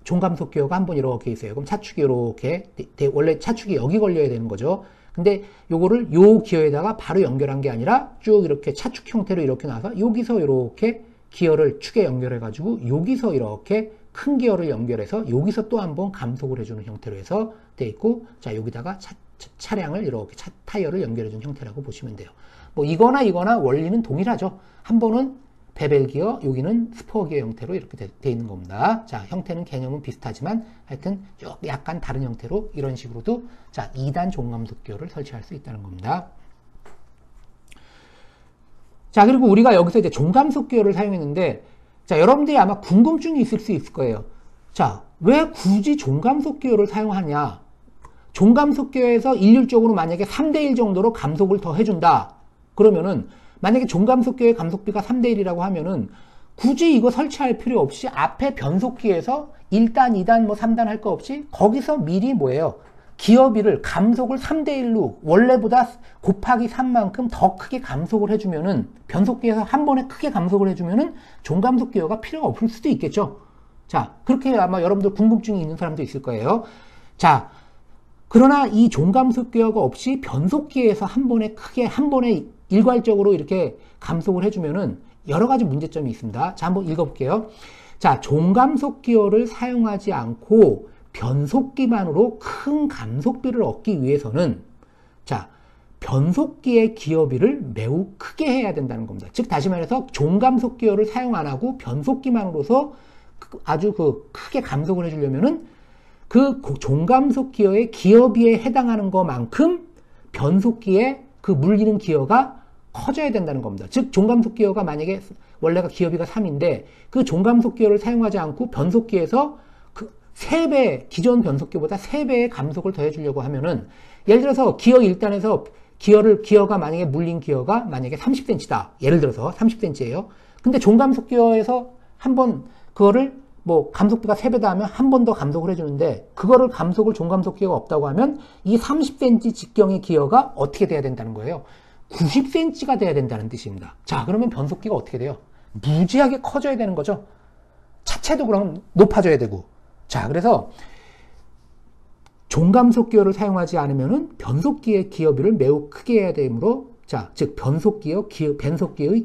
종감속 기어가 한번 이렇게 있어요. 그럼 차축이 이렇게 원래 차축이 여기 걸려야 되는 거죠. 근데 요거를 요 기어에다가 바로 연결한 게 아니라 쭉 이렇게 차축 형태로 이렇게 나와서 여기서 이렇게 기어를 축에 연결해 가지고 여기서 이렇게 큰 기어를 연결해서 여기서 또 한번 감속을 해주는 형태로 해서 되어 있고 자, 여기다가 차량을 이렇게 타이어를 연결해 주는 형태라고 보시면 돼요. 뭐 이거나 원리는 동일하죠. 한 번은 베벨 기어, 여기는 스포 기어 형태로 이렇게 돼 있는 겁니다. 자, 형태는 개념은 비슷하지만 하여튼 약간 다른 형태로 이런 식으로도 자, 2단 종감속 기어를 설치할 수 있다는 겁니다. 자, 그리고 우리가 여기서 이제 종감속 기어를 사용했는데 자, 여러분들이 아마 궁금증이 있을 수 있을 거예요. 자, 왜 굳이 종감속 기호를 사용하냐? 종감속 기호에서 일률적으로 만약에 3대1 정도로 감속을 더 해준다. 그러면은 만약에 종감속 기호의 감속비가 3대1이라고 하면은 굳이 이거 설치할 필요 없이 앞에 변속기에서 1단, 2단, 뭐 3단 할 거 없이 거기서 미리 뭐예요? 기어비를 감속을 3대1로 원래보다 곱하기 3만큼 더 크게 감속을 해주면은 변속기에서 한 번에 크게 감속을 해주면은 종감속 기어가 필요가 없을 수도 있겠죠. 자, 그렇게 아마 여러분들 궁금증이 있는 사람도 있을 거예요. 자, 그러나 이 종감속 기어가 없이 변속기에서 한 번에 크게 한 번에 일괄적으로 이렇게 감속을 해주면은 여러 가지 문제점이 있습니다. 자, 한번 읽어볼게요. 자, 종감속 기어를 사용하지 않고 변속기만으로 큰 감속비를 얻기 위해서는 자, 변속기의 기어비를 매우 크게 해야 된다는 겁니다. 즉 다시 말해서 종감속 기어를 사용 안 하고 변속기만으로서 아주 크게 감속을 해주려면은 그 종감속 기어의 기어비에 해당하는 것만큼 변속기에 그 물리는 기어가 커져야 된다는 겁니다. 즉 종감속 기어가 만약에 원래가 기어비가 3인데 그 종감속 기어를 사용하지 않고 변속기에서 그 3배, 기존 변속기보다 3배의 감속을 더해주려고 하면은 예를 들어서 기어 1단에서 기어가 만약에 물린 기어가 만약에 30cm다. 예를 들어서 30cm예요. 근데 종감속 기어에서 한번 그거를 뭐 감속비가 3배다 하면 한 번 더 감속을 해주는데 그거를 감속을 종감속 기어가 없다고 하면 이 30cm 직경의 기어가 어떻게 돼야 된다는 거예요? 90cm가 돼야 된다는 뜻입니다. 자, 그러면 변속기가 어떻게 돼요? 무지하게 커져야 되는 거죠. 차체도 그럼 높아져야 되고. 자, 그래서 종감속 기어를 사용하지 않으면은 변속기의 기어비를 매우 크게 해야 되므로 자, 즉 변속기의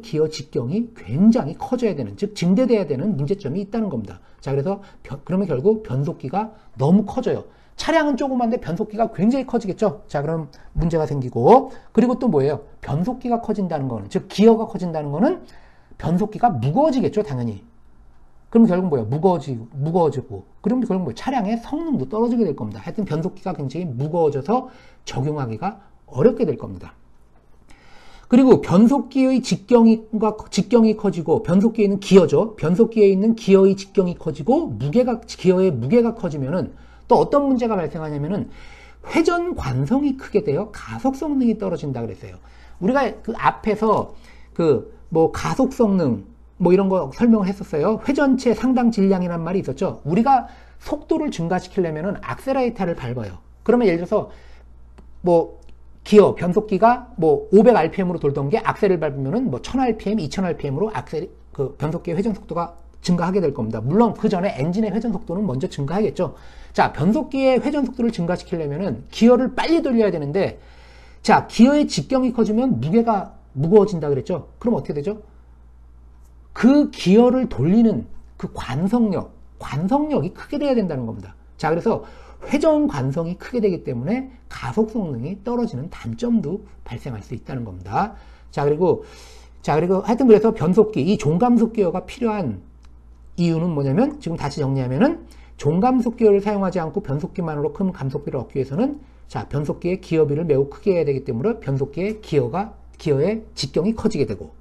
기어 직경이 굉장히 커져야 되는, 즉 증대돼야 되는 문제점이 있다는 겁니다. 자, 그래서 그러면 결국 변속기가 너무 커져요. 차량은 조그만데 변속기가 굉장히 커지겠죠. 자, 그럼 문제가 생기고, 그리고 또 뭐예요? 변속기가 커진다는 거는, 즉 기어가 커진다는 거는 변속기가 무거워지겠죠, 당연히. 그럼 결국 뭐예요? 무거워지고, 그럼 결국 뭐예요? 차량의 성능도 떨어지게 될 겁니다. 하여튼 변속기가 굉장히 무거워져서 적용하기가 어렵게 될 겁니다. 그리고 변속기의 직경이 커지고, 변속기에 있는 기어죠. 변속기에 있는 기어의 직경이 커지고, 기어의 무게가 커지면은 또 어떤 문제가 발생하냐면은 회전 관성이 크게 되어 가속 성능이 떨어진다 그랬어요. 우리가 그 앞에서 뭐 가속 성능 뭐 이런 거 설명을 했었어요. 회전체 상당 질량이란 말이 있었죠. 우리가 속도를 증가시키려면은 악셀레이터를 밟아요. 그러면 예를 들어서 뭐 변속기가 뭐 500rpm으로 돌던 게 악셀을 밟으면은 뭐 1000rpm, 2000rpm으로 변속기의 회전 속도가 증가하게 될 겁니다. 물론 그 전에 엔진의 회전 속도는 먼저 증가하겠죠. 자, 변속기의 회전 속도를 증가시키려면은 기어를 빨리 돌려야 되는데, 자, 기어의 직경이 커지면 무게가 무거워진다 그랬죠. 그럼 어떻게 되죠? 그 기어를 돌리는 그 관성력이 크게 돼야 된다는 겁니다. 자, 그래서 회전 관성이 크게 되기 때문에 가속 성능이 떨어지는 단점도 발생할 수 있다는 겁니다. 자, 그리고 하여튼 그래서 변속기, 이 종감속 기어가 필요한 이유는 뭐냐면, 지금 다시 정리하면은 종감속 기어를 사용하지 않고 변속기만으로 큰 감속비를 얻기 위해서는 자, 변속기의 기어비를 매우 크게 해야 되기 때문에 변속기의 기어의 직경이 커지게 되고,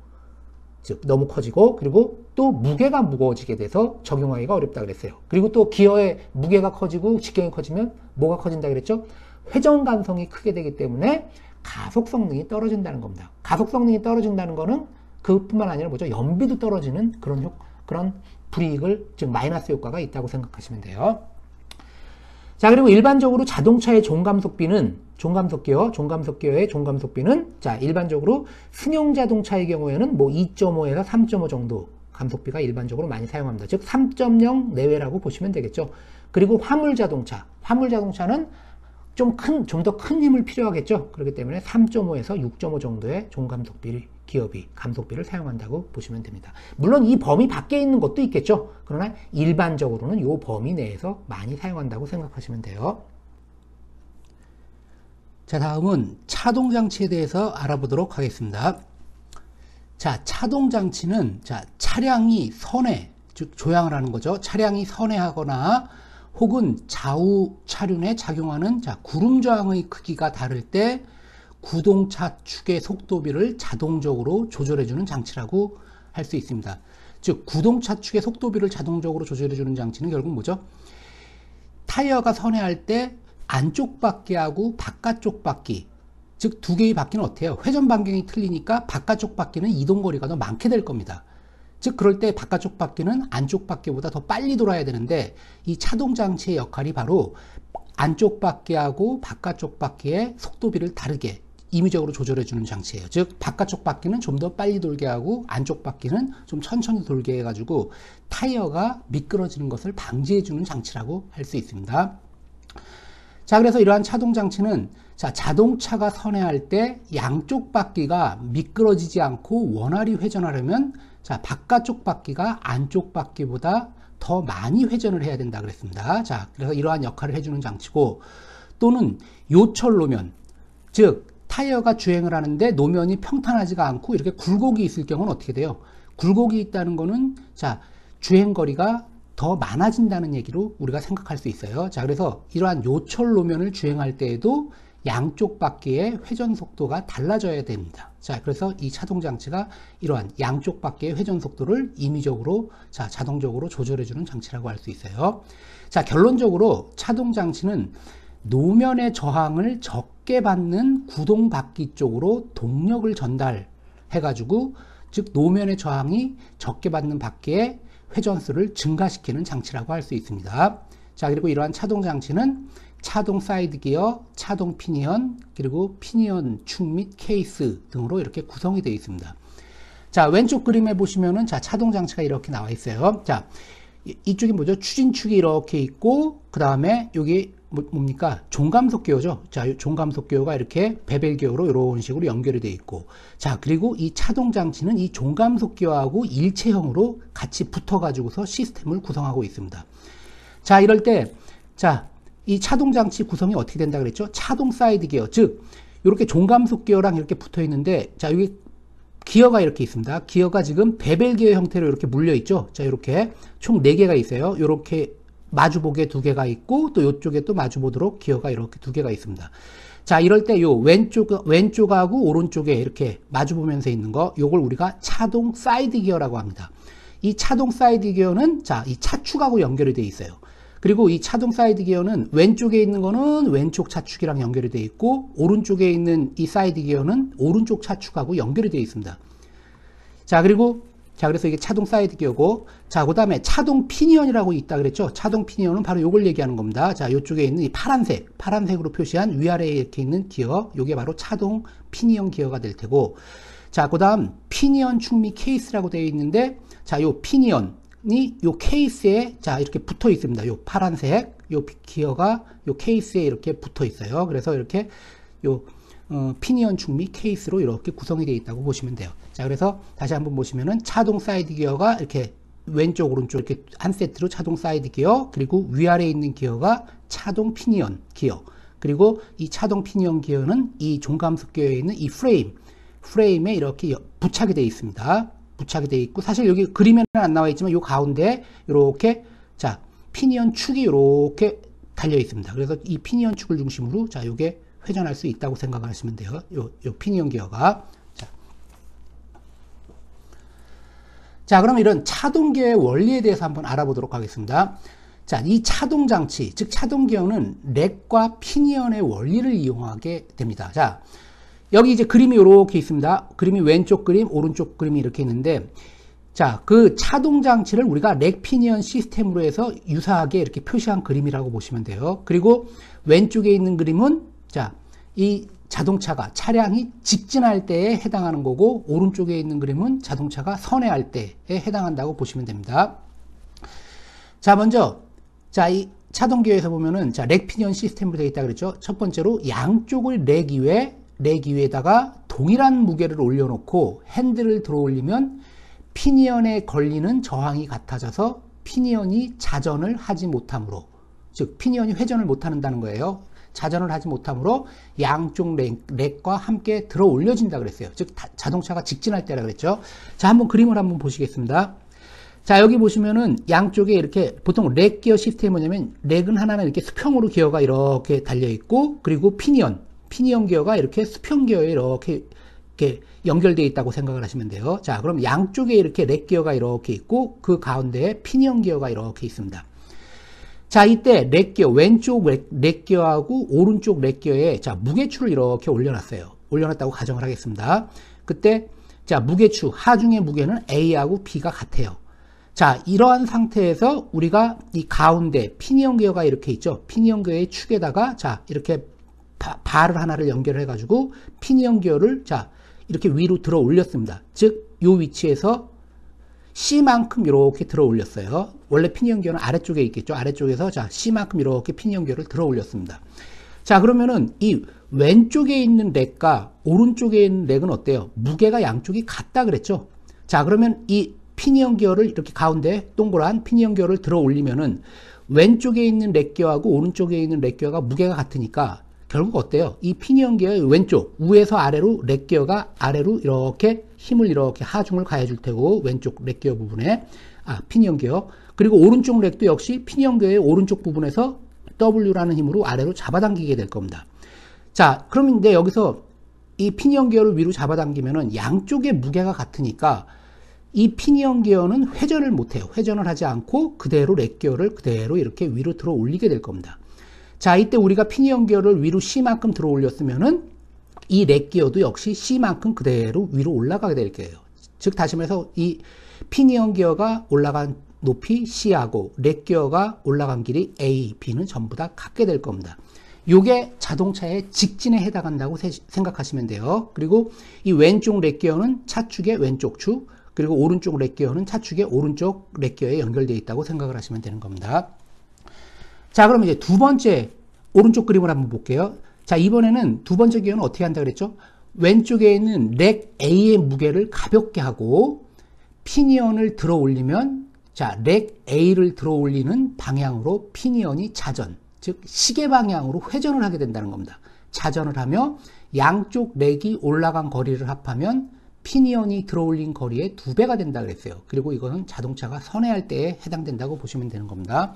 즉 너무 커지고, 그리고 또 무게가 무거워지게 돼서 적용하기가 어렵다 그랬어요. 그리고 또 기어의 무게가 커지고 직경이 커지면 뭐가 커진다 그랬죠? 회전 관성이 크게 되기 때문에 가속 성능이 떨어진다는 겁니다. 가속 성능이 떨어진다는 거는 그뿐만 아니라 뭐죠? 연비도 떨어지는 그런 불이익을, 즉 마이너스 효과가 있다고 생각하시면 돼요. 자, 그리고 일반적으로 자동차의 종감속기어의 종감속비는 자, 일반적으로 승용 자동차의 경우에는 뭐 2.5에서 3.5 정도 감속비가 일반적으로 많이 사용합니다. 즉 3.0 내외라고 보시면 되겠죠. 그리고 화물 자동차는 좀 더 큰 힘을 필요하겠죠. 그렇기 때문에 3.5에서 6.5 정도의 감속비를 사용한다고 보시면 됩니다. 물론 이 범위 밖에 있는 것도 있겠죠. 그러나 일반적으로는 이 범위 내에서 많이 사용한다고 생각하시면 돼요. 자, 다음은 차동장치에 대해서 알아보도록 하겠습니다. 자, 차동장치는 차량이 즉 조향을 하는 거죠. 차량이 선회하거나 혹은 좌우 차륜에 작용하는 구름저항의 크기가 다를 때 구동차 축의 속도비를 자동적으로 조절해주는 장치라고 할 수 있습니다. 즉 구동 차축의 속도비를 자동적으로 조절해 주는 장치는 결국 뭐죠? 타이어가 선회할 때 안쪽 바퀴하고 바깥쪽 바퀴, 즉 두 개의 바퀴는 어때요? 회전 반경이 틀리니까 바깥쪽 바퀴는 이동 거리가 더 많게 될 겁니다. 즉 그럴 때 바깥쪽 바퀴는 안쪽 바퀴보다 더 빨리 돌아야 되는데, 이 차동 장치의 역할이 바로 안쪽 바퀴하고 바깥쪽 바퀴의 속도비를 다르게 임의적으로 조절해 주는 장치예요. 즉 바깥쪽 바퀴는 좀 더 빨리 돌게 하고 안쪽 바퀴는 좀 천천히 돌게 해가지고 타이어가 미끄러지는 것을 방지해 주는 장치라고 할 수 있습니다. 자, 그래서 이러한 차동 장치는 자동차가 선회할 때 양쪽 바퀴가 미끄러지지 않고 원활히 회전하려면 바깥쪽 바퀴가 안쪽 바퀴보다 더 많이 회전을 해야 된다 그랬습니다. 자, 그래서 이러한 역할을 해주는 장치고, 또는 요철 노면, 즉 타이어가 주행을 하는데 노면이 평탄하지가 않고 이렇게 굴곡이 있을 경우는 어떻게 돼요? 굴곡이 있다는 거는 주행거리가 더 많아진다는 얘기로 우리가 생각할 수 있어요. 자, 그래서 이러한 요철 노면을 주행할 때에도 양쪽 바퀴의 회전 속도가 달라져야 됩니다. 자, 그래서 이 차동 장치가 이러한 양쪽 바퀴의 회전 속도를 임의적으로 자동적으로 조절해 주는 장치라고 할 수 있어요. 자, 결론적으로 차동 장치는 노면의 저항을 적게 받는 구동 바퀴 쪽으로 동력을 전달해 가지고, 즉 노면의 저항이 적게 받는 바퀴의 회전수를 증가시키는 장치라고 할 수 있습니다. 자, 그리고 이러한 차동 장치는 차동 사이드 기어, 차동 피니언, 그리고 피니언 축 및 케이스 등으로 이렇게 구성이 되어 있습니다. 자, 왼쪽 그림에 보시면은 차동 장치가 이렇게 나와 있어요. 자, 이쪽이 뭐죠? 추진축이 이렇게 있고, 그 다음에 여기 뭡니까? 종감속 기어죠. 자, 종감속 기어가 이렇게 베벨 기어로 이런 식으로 연결이 되어 있고, 자, 그리고 이 차동 장치는 이 종감속 기어하고 일체형으로 같이 붙어 가지고서 시스템을 구성하고 있습니다. 자, 이럴 때 이 차동 장치 구성이 어떻게 된다 그랬죠? 차동 사이드 기어, 즉 이렇게 종감속 기어랑 이렇게 붙어 있는데, 자, 여기 기어가 이렇게 있습니다. 기어가 지금 베벨 기어 형태로 이렇게 물려 있죠. 자, 이렇게 총 4개가 있어요. 이렇게 마주보게 2개가 있고, 또 이쪽에 또 마주보도록 기어가 이렇게 2개가 있습니다. 자, 이럴 때 요 왼쪽하고 오른쪽에 이렇게 마주보면서 있는 거, 요걸 우리가 차동 사이드 기어라고 합니다. 이 차동 사이드 기어는 이 차축하고 연결이 되어 있어요. 그리고 이 차동 사이드 기어는 왼쪽에 있는 거는 왼쪽 차축이랑 연결이 되어 있고, 오른쪽에 있는 이 사이드 기어는 오른쪽 차축하고 연결이 되어 있습니다. 자, 그래서 이게 차동 사이드 기어고, 자, 그 다음에 차동 피니언이라고 있다 그랬죠? 차동 피니언은 바로 요걸 얘기하는 겁니다. 자, 요쪽에 있는 이 파란색으로 표시한 위아래에 이렇게 있는 기어, 요게 바로 차동 피니언 기어가 될 테고, 자, 그 다음 피니언 축 및 케이스라고 되어 있는데, 자, 요 피니언이 요 케이스에 이렇게 붙어 있습니다. 요 파란색, 요 기어가 요 케이스에 이렇게 붙어 있어요. 그래서 이렇게 피니언 축 및 케이스로 이렇게 구성이 되어 있다고 보시면 돼요. 자, 그래서 다시 한번 보시면은 차동 사이드 기어가 이렇게 왼쪽 오른쪽 이렇게 한 세트로 차동 사이드 기어, 그리고 위아래에 있는 기어가 차동 피니언 기어, 그리고 이 차동 피니언 기어는 이 종감속 기어에 있는 이 프레임에 이렇게 부착이 되어 있습니다. 부착이 되어 있고, 사실 여기 그림에는 안 나와 있지만 요 가운데 이렇게 피니언 축이 이렇게 달려 있습니다. 그래서 이 피니언 축을 중심으로 요게 회전할 수 있다고 생각하시면 돼요. 요 피니언 기어가. 자, 그럼 이런 차동 기어의 원리에 대해서 한번 알아보도록 하겠습니다. 자, 이 차동 장치, 즉 차동 기어는 렉과 피니언의 원리를 이용하게 됩니다. 자, 여기 이제 그림이 이렇게 있습니다. 그림이 왼쪽 그림, 오른쪽 그림이 이렇게 있는데, 자, 그 차동 장치를 우리가 렉 피니언 시스템으로 해서 유사하게 이렇게 표시한 그림이라고 보시면 돼요. 그리고 왼쪽에 있는 그림은 이 차량이 직진할 때에 해당하는 거고, 오른쪽에 있는 그림은 자동차가 선회할 때에 해당한다고 보시면 됩니다. 자, 먼저, 이 차동 기어에서 보면은, 렉 피니언 시스템으로 되어 있다 그랬죠. 첫 번째로 양쪽을 렉 위에다가 동일한 무게를 올려놓고 핸들을 들어 올리면 피니언에 걸리는 저항이 같아져서 피니언이 자전을 하지 못하므로, 즉 피니언이 회전을 못한다는 거예요. 자전을 하지 못하므로 양쪽 렉과 함께 들어 올려진다 그랬어요. 즉 자동차가 직진할 때라 그랬죠. 자, 한번 그림을 한번 보시겠습니다. 자, 여기 보시면은 양쪽에 이렇게 보통 렉 기어 시스템이 뭐냐면, 렉은 하나는 이렇게 수평으로 기어가 이렇게 달려 있고, 그리고 피니언 기어가 이렇게 수평 기어에 이렇게 이렇게 연결되어 있다고 생각을 하시면 돼요. 자, 그럼 양쪽에 이렇게 렉 기어가 이렇게 있고 그 가운데에 피니언 기어가 이렇게 있습니다. 자, 이때 렉 기어, 왼쪽 렉 기어하고 오른쪽 렉 기어에 자, 무게추를 이렇게 올려놨어요. 올려놨다고 가정을 하겠습니다. 그때 자, 무게추, 하중의 무게는 A하고 B가 같아요. 자, 이러한 상태에서 우리가 이 가운데 피니언 기어가 이렇게 있죠. 피니언 기어의 축에다가 자, 이렇게 바를 하나를 연결해 가지고 피니언 기어를 자, 이렇게 위로 들어 올렸습니다. 즉, 요 위치에서 C만큼 이렇게 들어 올렸어요. 원래 피니언 기어는 아래쪽에 있겠죠. 아래쪽에서 자, C만큼 이렇게 피니언 기어를 들어 올렸습니다. 자, 그러면은 이 왼쪽에 있는 렉과 오른쪽에 있는 렉은 어때요? 무게가 양쪽이 같다 그랬죠. 자, 그러면 이 피니언 기어를 이렇게 가운데 동그란 피니언 기어를 들어 올리면은 왼쪽에 있는 렉 기어하고 오른쪽에 있는 렉 기어가 무게가 같으니까 결국 어때요? 이 피니언 기어의 왼쪽, 위에서 아래로 렉 기어가 아래로 이렇게 힘을 이렇게 하중을 가해줄 테고 왼쪽 렉 기어 부분에 피니언 기어, 그리고 오른쪽 렉도 역시 피니언 기어의 오른쪽 부분에서 W라는 힘으로 아래로 잡아당기게 될 겁니다. 자, 그럼 이제 여기서 이 피니언 기어를 위로 잡아당기면은 양쪽의 무게가 같으니까 이 피니언 기어는 회전을 못해요. 회전을 하지 않고 그대로 렉 기어를 그대로 이렇게 위로 들어 올리게 될 겁니다. 자, 이때 우리가 피니언 기어를 위로 C만큼 들어 올렸으면은 이 렉 기어도 역시 C만큼 그대로 위로 올라가게 될 거예요. 즉, 다시 말해서 이 피니언 기어가 올라간 높이 C하고 렉 기어가 올라간 길이 A, B는 전부 다 같게 될 겁니다. 요게 자동차의 직진에 해당한다고 생각하시면 돼요. 그리고 이 왼쪽 렉 기어는 차축의 왼쪽 축, 그리고 오른쪽 렉 기어는 차축의 오른쪽 렉 기어에 연결되어 있다고 생각을 하시면 되는 겁니다. 자, 그럼 이제 두 번째 오른쪽 그림을 한번 볼게요. 자, 이번에는 두 번째 기어는 어떻게 한다 그랬죠? 왼쪽에 있는 렉 A의 무게를 가볍게 하고 피니언을 들어 올리면 자, 렉 A를 들어 올리는 방향으로 피니언이 자전, 즉 시계 방향으로 회전을 하게 된다는 겁니다. 자전을 하며 양쪽 렉이 올라간 거리를 합하면 피니언이 들어올린 거리의 2배가 된다 그랬어요. 그리고 이거는 자동차가 선회할 때에 해당된다고 보시면 되는 겁니다.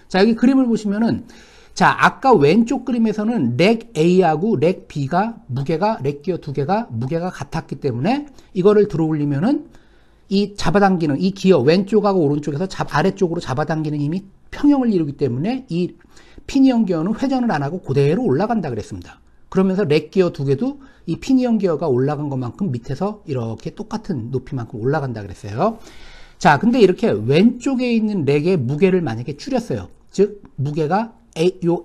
자, 여기 그림을 보시면은 자, 아까 왼쪽 그림에서는 렉 A하고 렉 B가 무게가 렉 기어 두 개가 무게가 같았기 때문에 이거를 들어 올리면은 이 잡아당기는 이 기어 왼쪽하고 오른쪽에서 아래쪽으로 잡아당기는 힘이 평형을 이루기 때문에 이 피니언 기어는 회전을 안 하고 그대로 올라간다 그랬습니다. 그러면서 렉 기어 두 개도 이 피니언 기어가 올라간 것만큼 밑에서 이렇게 똑같은 높이만큼 올라간다 그랬어요. 자, 근데 이렇게 왼쪽에 있는 렉의 무게를 만약에 줄였어요. 즉, 무게가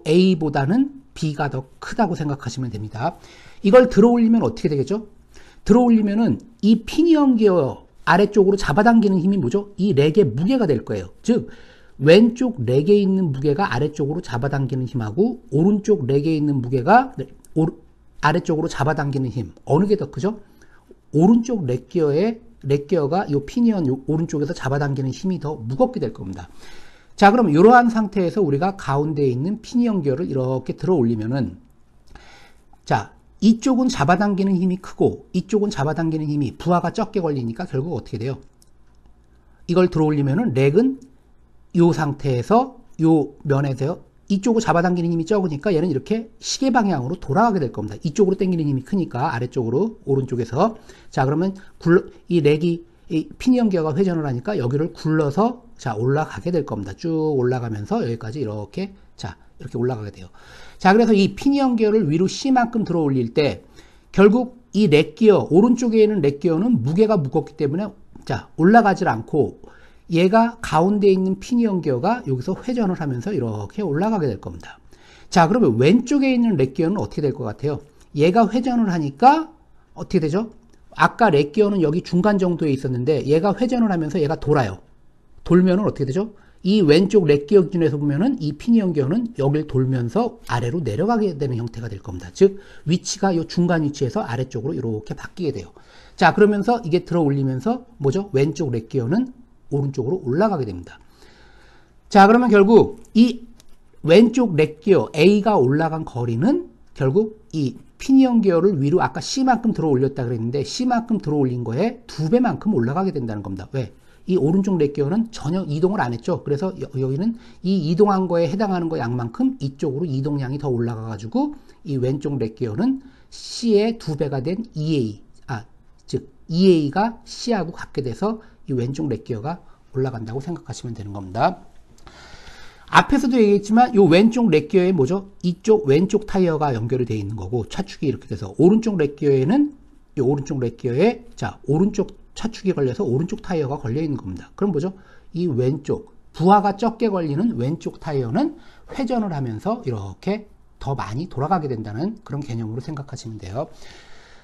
A보다는 B가 더 크다고 생각하시면 됩니다. 이걸 들어 올리면 어떻게 되겠죠? 들어 올리면은 이 피니언 기어 아래쪽으로 잡아당기는 힘이 뭐죠? 이 렉의 무게가 될 거예요. 즉, 왼쪽 렉에 있는 무게가 아래쪽으로 잡아당기는 힘하고 오른쪽 렉에 있는 무게가 아래쪽으로 잡아당기는 힘, 어느 게 더 크죠? 오른쪽 렉 기어가 이 피니언 오른쪽에서 잡아당기는 힘이 더 무겁게 될 겁니다. 자, 그럼 이러한 상태에서 우리가 가운데에 있는 피니언 기어를 이렇게 들어 올리면은 자, 이쪽은 잡아당기는 힘이 크고 이쪽은 잡아당기는 힘이 부하가 적게 걸리니까 결국 어떻게 돼요? 이걸 들어 올리면은 렉은 이 상태에서 이 면에서요. 이쪽으로 잡아당기는 힘이 적으니까 얘는 이렇게 시계 방향으로 돌아가게 될 겁니다. 이쪽으로 당기는 힘이 크니까 아래쪽으로 오른쪽에서 자, 그러면 이 렉이 이 피니언 기어가 회전을 하니까 여기를 굴러서 자, 올라가게 될 겁니다. 쭉 올라가면서 여기까지 이렇게 자, 이렇게 올라가게 돼요. 자, 그래서 이 피니언 기어를 위로 C만큼 들어 올릴 때 결국 이 렉 기어 오른쪽에 있는 렉 기어는 무게가 무겁기 때문에 자, 올라가질 않고 얘가 가운데 있는 피니언 기어가 여기서 회전을 하면서 이렇게 올라가게 될 겁니다. 자, 그러면 왼쪽에 있는 렉 기어는 어떻게 될 것 같아요? 얘가 회전을 하니까 어떻게 되죠? 아까 렉 기어는 여기 중간 정도에 있었는데 얘가 회전을 하면서 얘가 돌아요. 돌면은 어떻게 되죠? 이 왼쪽 렉 기어 기준에서 보면은 이 피니언 기어는 여길 돌면서 아래로 내려가게 되는 형태가 될 겁니다. 즉, 위치가 이 중간 위치에서 아래쪽으로 이렇게 바뀌게 돼요. 자, 그러면서 이게 들어 올리면서 뭐죠? 왼쪽 렉 기어는 오른쪽으로 올라가게 됩니다. 자, 그러면 결국 이 왼쪽 렉 기어 A가 올라간 거리는 결국 이 피니언 기어를 위로 아까 C만큼 들어 올렸다 그랬는데 C만큼 들어 올린 거에 2배만큼 올라가게 된다는 겁니다. 왜? 이 오른쪽 렉 기어는 전혀 이동을 안 했죠. 그래서 여기는 이 이동한 거에 해당하는 거 양만큼 이쪽으로 이동량이 더 올라가 가지고 이 왼쪽 렉 기어는 C의 2배가 된 2A EA가 C하고 같게 돼서 이 왼쪽 렉 기어가 올라간다고 생각하시면 되는 겁니다. 앞에서도 얘기했지만 이 왼쪽 렉 기어에 뭐죠? 이쪽 왼쪽 타이어가 연결이 되어 있는 거고 차축이 이렇게 돼서 오른쪽 렉 기어에는 이 오른쪽 렉 기어에 자 오른쪽 차축이 걸려서 오른쪽 타이어가 걸려 있는 겁니다. 그럼 뭐죠? 이 왼쪽 부하가 적게 걸리는 왼쪽 타이어는 회전을 하면서 이렇게 더 많이 돌아가게 된다는 그런 개념으로 생각하시면 돼요.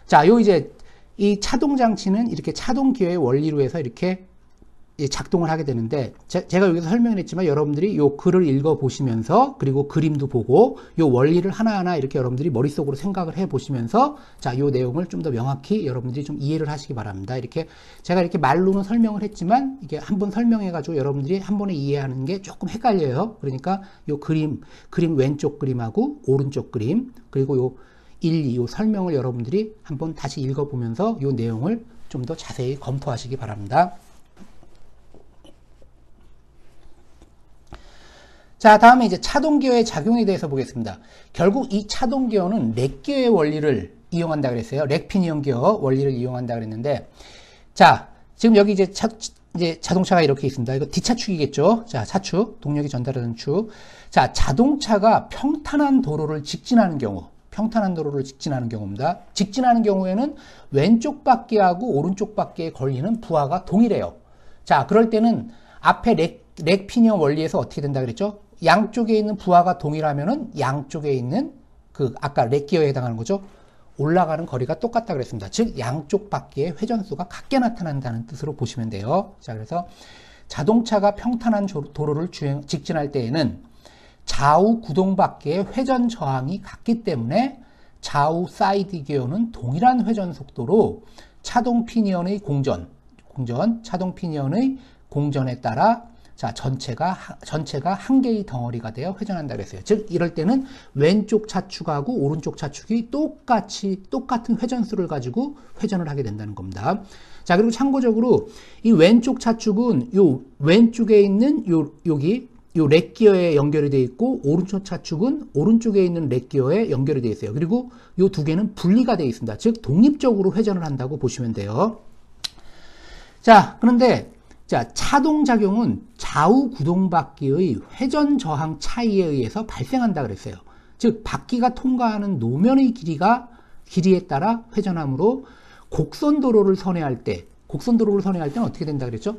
자, 요 이제 이 차동 장치는 이렇게 차동 기어의 원리로 해서 이렇게 작동을 하게 되는데 제가 여기서 설명을 했지만 여러분들이 요 글을 읽어 보시면서 그리고 그림도 보고 요 원리를 하나하나 이렇게 여러분들이 머릿속으로 생각을 해 보시면서 자, 요 내용을 좀 더 명확히 여러분들이 좀 이해를 하시기 바랍니다. 이렇게 제가 이렇게 말로는 설명을 했지만 이게 한번 설명해 가지고 여러분들이 한 번에 이해하는 게 조금 헷갈려요. 그러니까 요 그림 왼쪽 그림하고 오른쪽 그림 그리고 요 1, 2 요 설명을 여러분들이 한번 다시 읽어 보면서 요 내용을 좀 더 자세히 검토하시기 바랍니다. 자, 다음에 이제 차동기어의 작용에 대해서 보겠습니다. 결국 이 차동기어는 렉기어의 원리를 이용한다 그랬어요. 렉피니언 기어 원리를 이용한다 그랬는데, 자, 지금 여기 이제 자동차가 이렇게 있습니다. 이거 D차축이겠죠? 자, 차축, 동력이 전달하는 축. 자, 자동차가 평탄한 도로를 직진하는 경우입니다. 직진하는 경우에는 왼쪽 바퀴하고 오른쪽 바퀴에 걸리는 부하가 동일해요. 자, 그럴 때는 앞에 렉피니언 원리에서 어떻게 된다 그랬죠? 양쪽에 있는 부하가 동일하면은 양쪽에 있는 그 아까 렉기어에 해당하는 거죠. 올라가는 거리가 똑같다 그랬습니다. 즉 양쪽 바퀴의 회전수가 같게 나타난다는 뜻으로 보시면 돼요. 자, 그래서 자동차가 평탄한 도로를 직진할 때에는 좌우 구동 바퀴의 회전 저항이 같기 때문에 좌우 사이드 기어는 동일한 회전 속도로 차동 피니언의 차동 피니언의 공전에 따라 자, 전체가 한 개의 덩어리가 되어 회전한다 그랬어요. 즉, 이럴 때는 왼쪽 차축하고 오른쪽 차축이 똑같은 회전수를 가지고 회전을 하게 된다는 겁니다. 자, 그리고 참고적으로 이 왼쪽 차축은 요 왼쪽에 있는 여기 요 렉기어에 연결이 되어 있고 오른쪽 차축은 오른쪽에 있는 렉기어에 연결이 되어 있어요. 그리고 요 두 개는 분리가 되어 있습니다. 즉, 독립적으로 회전을 한다고 보시면 돼요. 자, 그런데 자, 차동작용은 좌우 구동바퀴의 회전 저항 차이에 의해서 발생한다 그랬어요. 즉, 바퀴가 통과하는 노면의 길이에 따라 회전하므로 곡선도로를 선회할 때는 어떻게 된다 그랬죠?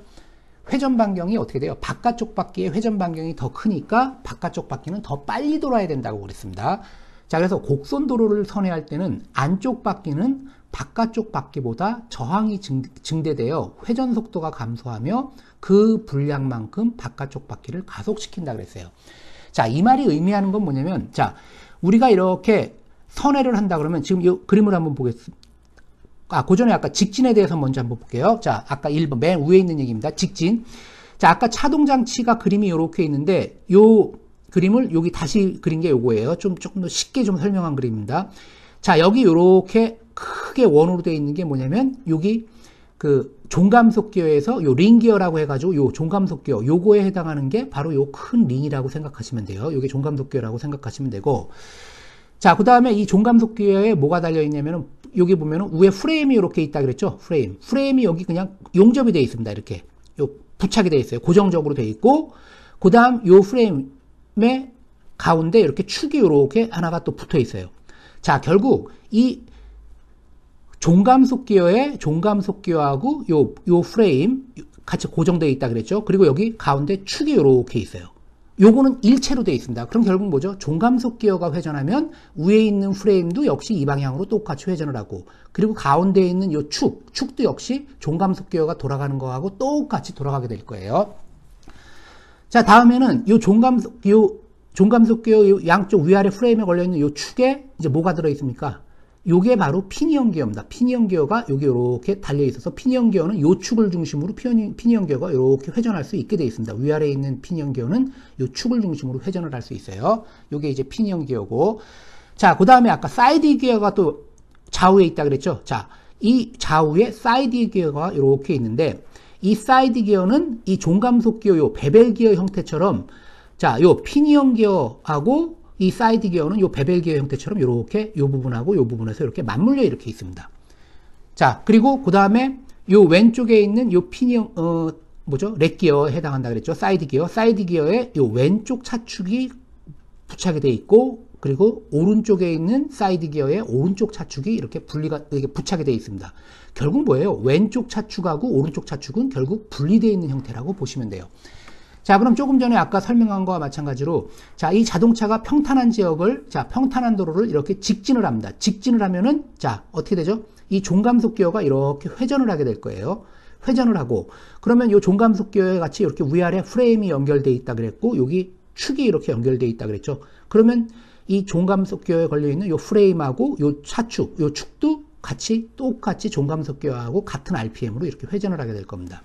회전 반경이 어떻게 돼요? 바깥쪽 바퀴의 회전 반경이 더 크니까 바깥쪽 바퀴는 더 빨리 돌아야 된다고 그랬습니다. 자, 그래서 곡선도로를 선회할 때는 안쪽 바퀴는 바깥쪽 바퀴보다 저항이 증대되어 회전 속도가 감소하며 그 분량만큼 바깥쪽 바퀴를 가속시킨다 그랬어요. 자, 이 말이 의미하는 건 뭐냐면, 자, 우리가 이렇게 선회를 한다 그러면 지금 이 그림을 한번 보겠습니다. 그 전에 아까 직진에 대해서 먼저 한번 볼게요. 자, 아까 1번 맨 위에 있는 얘기입니다. 직진. 자, 아까 차동장치가 그림이 이렇게 있는데 요 그림을 여기 다시 그린 게 요거예요. 조금 더 쉽게 좀 설명한 그림입니다. 자, 여기 요렇게 크게 원으로 되어 있는 게 뭐냐면 여기 그 종감속 기어에서 요 링 기어라고 해가지고 요 종감속 기어 요거에 해당하는 게 바로 요 큰 링이라고 생각하시면 돼요. 요게 종감속 기어라고 생각하시면 되고, 자, 그 다음에 이 종감속 기어에 뭐가 달려 있냐면은 여기 보면은 위에 프레임이 이렇게 있다 그랬죠. 프레임이 여기 그냥 용접이 되어 있습니다. 이렇게 요 부착이 되어 있어요. 고정적으로 되어 있고, 그 다음 요 프레임의 가운데 이렇게 축이 이렇게 하나가 또 붙어 있어요. 자, 결국 이 종감속 기어하고 요 프레임 같이 고정되어 있다 그랬죠. 그리고 여기 가운데 축이 이렇게 있어요. 요거는 일체로 되어 있습니다. 그럼 결국 뭐죠? 종감속 기어가 회전하면 위에 있는 프레임도 역시 이 방향으로 똑같이 회전을 하고, 그리고 가운데에 있는 요 축도 역시 종감속 기어가 돌아가는 거하고 똑같이 돌아가게 될 거예요. 자, 다음에는 요 종감속 기어 요 양쪽 위아래 프레임에 걸려 있는 요 축에 이제 뭐가 들어 있습니까? 요게 바로 피니언 기어입니다. 피니언 기어가 여기 이렇게 달려 있어서 피니언 기어는 요 축을 중심으로 피니언 기어가 이렇게 회전할 수 있게 되어 있습니다. 위아래에 있는 피니언 기어는 요 축을 중심으로 회전을 할 수 있어요. 요게 이제 피니언 기어고, 자, 그 다음에 아까 사이드 기어가 또 좌우에 있다 그랬죠. 자, 이 좌우에 사이드 기어가 이렇게 있는데, 이 사이드 기어는 이 종감속 기어 요 베벨 기어 형태처럼, 자, 요 피니언 기어하고 이 사이드 기어는 요 베벨 기어 형태처럼 이렇게 요 부분하고 요 부분에서 이렇게 맞물려 이렇게 있습니다. 자, 그리고 그 다음에 요 왼쪽에 있는 요 피니언, 렉 기어에 해당한다 그랬죠. 사이드 기어. 사이드 기어에 요 왼쪽 차축이 부착이 돼 있고, 그리고 오른쪽에 있는 사이드 기어의 오른쪽 차축이 이렇게 부착이 되어 있습니다. 결국 뭐예요? 왼쪽 차축하고 오른쪽 차축은 결국 분리되어 있는 형태라고 보시면 돼요. 자, 그럼 조금 전에 아까 설명한 거와 마찬가지로, 자, 이 자동차가 평탄한 지역을, 자, 평탄한 도로를 이렇게 직진을 합니다. 직진을 하면은, 자, 어떻게 되죠? 이 종감속 기어가 이렇게 회전을 하게 될 거예요. 회전을 하고, 그러면 이 종감속 기어에 같이 이렇게 위아래 프레임이 연결되어 있다 그랬고, 여기 축이 이렇게 연결되어 있다 그랬죠. 그러면 이 종감속 기어에 걸려있는 이 프레임하고 이 차축, 이 축도 같이 똑같이 종감속 기어하고 같은 RPM으로 이렇게 회전을 하게 될 겁니다.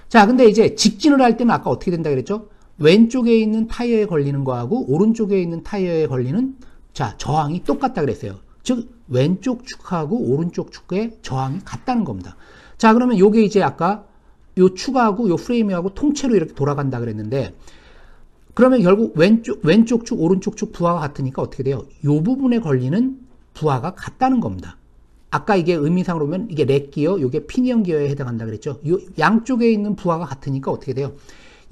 자, 근데 이제 직진을 할 때는 아까 어떻게 된다 그랬죠? 왼쪽에 있는 타이어에 걸리는 거하고 오른쪽에 있는 타이어에 걸리는, 자, 저항이 똑같다 그랬어요. 즉, 왼쪽 축하고 오른쪽 축의 저항이 같다는 겁니다. 자, 그러면 요게 이제 아까 요 축하고 요 프레임하고 통째로 이렇게 돌아간다 그랬는데, 그러면 결국 왼쪽 축, 오른쪽 축 부하가 같으니까 어떻게 돼요? 요 부분에 걸리는 부하가 같다는 겁니다. 아까 이게 의미상으로 보면 이게 렉 기어, 요게 피니언 기어에 해당한다 그랬죠. 요 양쪽에 있는 부하가 같으니까 어떻게 돼요?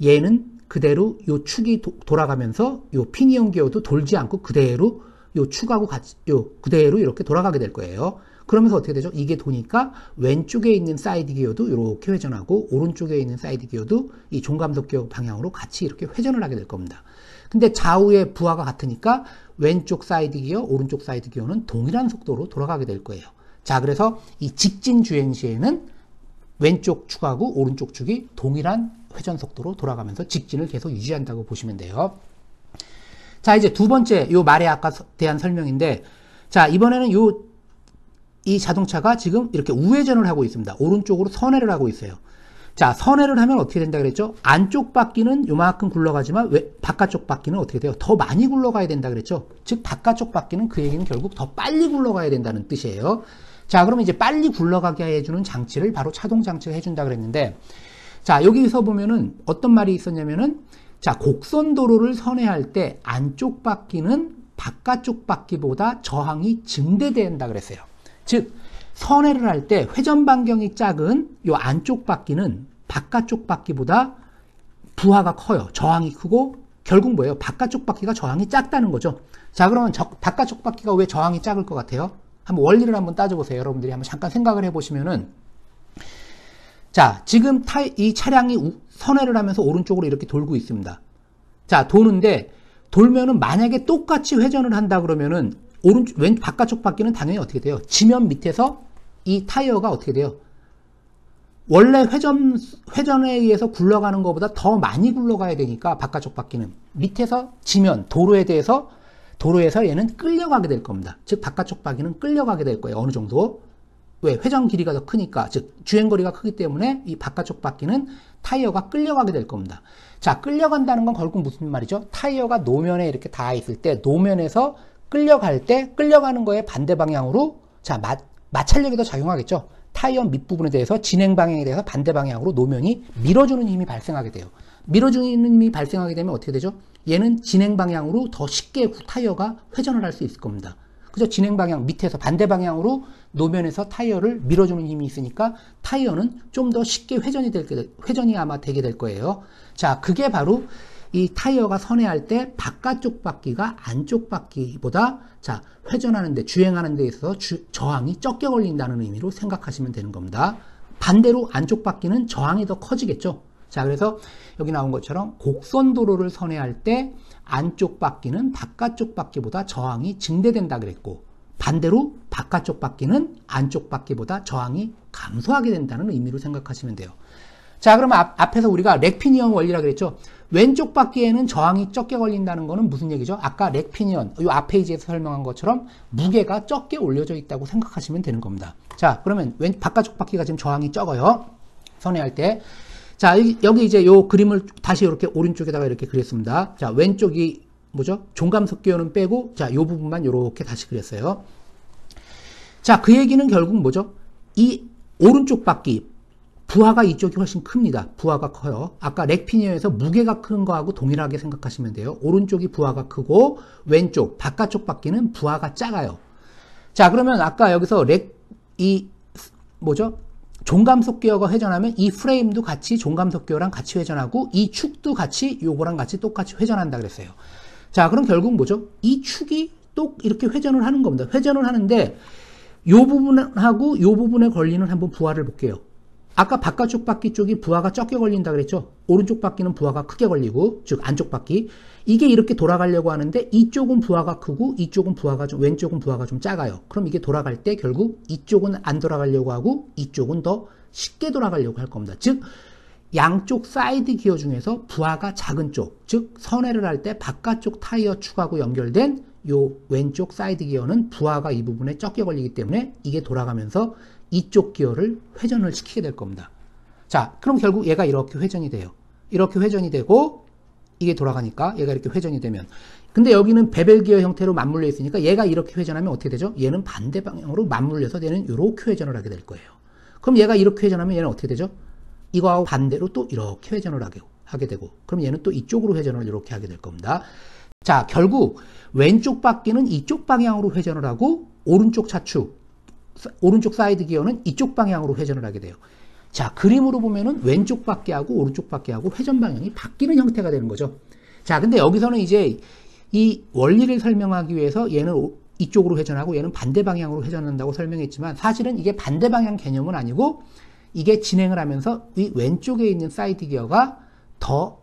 얘는 그대로 요 축이 돌아가면서 요 피니언 기어도 돌지 않고 그대로 요 축하고 같이 그대로 이렇게 돌아가게 될 거예요. 그러면서 어떻게 되죠? 이게 도니까 왼쪽에 있는 사이드 기어도 이렇게 회전하고 오른쪽에 있는 사이드 기어도 이 종감속 기어 방향으로 같이 이렇게 회전을 하게 될 겁니다. 근데 좌우의 부하가 같으니까 왼쪽 사이드 기어, 오른쪽 사이드 기어는 동일한 속도로 돌아가게 될 거예요. 자, 그래서 이 직진 주행 시에는 왼쪽 축하고 오른쪽 축이 동일한 회전 속도로 돌아가면서 직진을 계속 유지한다고 보시면 돼요. 자, 이제 두 번째 요 말에 아까 대한 설명인데, 자, 이번에는 이 자동차가 지금 이렇게 우회전을 하고 있습니다. 오른쪽으로 선회를 하고 있어요. 자, 선회를 하면 어떻게 된다 그랬죠? 안쪽 바퀴는 요만큼 굴러가지만 바깥쪽 바퀴는 어떻게 돼요? 더 많이 굴러가야 된다 그랬죠? 즉, 바깥쪽 바퀴는 그 얘기는 결국 더 빨리 굴러가야 된다는 뜻이에요. 자, 그러면 이제 빨리 굴러가게 해주는 장치를 바로 차동 장치가 해준다 그랬는데, 자, 여기서 보면은 어떤 말이 있었냐면은, 자, 곡선도로를 선회할 때 안쪽 바퀴는 바깥쪽 바퀴보다 저항이 증대된다 그랬어요. 즉, 선회를 할 때 회전 반경이 작은 요 안쪽 바퀴는 바깥쪽 바퀴보다 부하가 커요. 저항이 크고, 결국 뭐예요? 바깥쪽 바퀴가 저항이 작다는 거죠. 자, 그러면 바깥쪽 바퀴가 왜 저항이 작을 것 같아요? 한번 원리를 한번 따져보세요. 여러분들이 한번 잠깐 생각을 해보시면은, 자, 지금 이 차량이 선회를 하면서 오른쪽으로 이렇게 돌고 있습니다. 자, 도는데, 돌면은 만약에 똑같이 회전을 한다 그러면은, 바깥쪽 바퀴는 당연히 어떻게 돼요? 지면 밑에서 이 타이어가 어떻게 돼요? 원래 회전에 의해서 굴러가는 것보다 더 많이 굴러가야 되니까 바깥쪽 바퀴는 밑에서 지면, 도로에서 얘는 끌려가게 될 겁니다. 즉, 바깥쪽 바퀴는 끌려가게 될 거예요. 어느 정도. 왜? 회전 길이가 더 크니까, 즉 주행거리가 크기 때문에 이 바깥쪽 바퀴는 타이어가 끌려가게 될 겁니다. 자, 끌려간다는 건 결국 무슨 말이죠? 타이어가 노면에 이렇게 닿아 있을 때 노면에서 끌려갈 때 끌려가는 거에 반대 방향으로, 자, 마찰력이 더 작용하겠죠. 타이어 밑부분에 대해서 진행 방향에 대해서 반대 방향으로 노면이 밀어주는 힘이 발생하게 돼요. 밀어주는 힘이 발생하게 되면 어떻게 되죠? 얘는 진행 방향으로 더 쉽게 타이어가 회전을 할 수 있을 겁니다. 그죠? 진행 방향 밑에서 반대 방향으로 노면에서 타이어를 밀어주는 힘이 있으니까 타이어는 좀 더 쉽게 회전이 아마 되게 될 거예요. 자, 그게 바로 이 타이어가 선회할 때 바깥쪽 바퀴가 안쪽 바퀴보다, 자, 회전하는데, 주행하는 데 있어서 저항이 적게 걸린다는 의미로 생각하시면 되는 겁니다. 반대로 안쪽 바퀴는 저항이 더 커지겠죠. 자, 그래서 여기 나온 것처럼 곡선도로를 선회할 때 안쪽 바퀴는 바깥쪽 바퀴보다 저항이 증대된다 그랬고, 반대로 바깥쪽 바퀴는 안쪽 바퀴보다 저항이 감소하게 된다는 의미로 생각하시면 돼요. 자, 그러면 앞에서 우리가 렉피니언 원리라 그랬죠. 왼쪽 바퀴에는 저항이 적게 걸린다는 거는 무슨 얘기죠? 아까 렉피니언, 이 앞 페이지에서 설명한 것처럼 무게가 적게 올려져 있다고 생각하시면 되는 겁니다. 자, 그러면 바깥쪽 바퀴가 지금 저항이 적어요. 선회할 때. 자, 여기 이제 요 그림을 다시 이렇게 오른쪽에다가 이렇게 그렸습니다. 자, 왼쪽이 뭐죠? 종감속 기어는 빼고, 자, 요 부분만 이렇게 다시 그렸어요. 자, 그 얘기는 결국 뭐죠? 이 오른쪽 바퀴, 부하가 이쪽이 훨씬 큽니다. 부하가 커요. 아까 렉피니어에서 무게가 큰 거하고 동일하게 생각하시면 돼요. 오른쪽이 부하가 크고, 왼쪽, 바깥쪽 바퀴는 부하가 작아요. 자, 그러면 아까 여기서 이 뭐죠? 종감속 기어가 회전하면 이 프레임도 같이 종감속 기어랑 같이 회전하고 이 축도 같이 요거랑 같이 똑같이 회전한다 그랬어요. 자, 그럼 결국 뭐죠? 이 축이 또 이렇게 회전을 하는 겁니다. 회전을 하는데 요 부분하고 요 부분에 걸리는 한번 부하를 볼게요. 아까 바깥쪽 바퀴 쪽이 부하가 적게 걸린다 그랬죠? 오른쪽 바퀴는 부하가 크게 걸리고, 즉 안쪽 바퀴. 이게 이렇게 돌아가려고 하는데 이쪽은 부하가 크고 이쪽은 부하가 좀, 왼쪽은 부하가 좀 작아요. 그럼 이게 돌아갈 때 결국 이쪽은 안 돌아가려고 하고 이쪽은 더 쉽게 돌아가려고 할 겁니다. 즉 양쪽 사이드 기어 중에서 부하가 작은 쪽, 즉 선회를 할 때 바깥쪽 타이어 축하고 연결된 요 왼쪽 사이드 기어는 부하가 이 부분에 적게 걸리기 때문에 이게 돌아가면서 이쪽 기어를 회전을 시키게 될 겁니다. 자, 그럼 결국 얘가 이렇게 회전이 돼요. 이렇게 회전이 되고 이게 돌아가니까 얘가 이렇게 회전이 되면, 근데 여기는 베벨 기어 형태로 맞물려 있으니까 얘가 이렇게 회전하면 어떻게 되죠? 얘는 반대 방향으로 맞물려서 얘는 이렇게 회전을 하게 될 거예요. 그럼 얘가 이렇게 회전하면 얘는 어떻게 되죠? 이거하고 반대로 또 이렇게 회전을 하게 되고, 그럼 얘는 또 이쪽으로 회전을 이렇게 하게 될 겁니다. 자, 결국 왼쪽 바퀴는 이쪽 방향으로 회전을 하고 오른쪽 차축, 오른쪽 사이드 기어는 이쪽 방향으로 회전을 하게 돼요. 자, 그림으로 보면은 왼쪽 바퀴하고 오른쪽 바퀴하고 회전 방향이 바뀌는 형태가 되는 거죠. 자, 근데 여기서는 이제 이 원리를 설명하기 위해서 얘는 이쪽으로 회전하고 얘는 반대 방향으로 회전한다고 설명했지만 사실은 이게 반대 방향 개념은 아니고 이게 진행을 하면서 이 왼쪽에 있는 사이드 기어가 더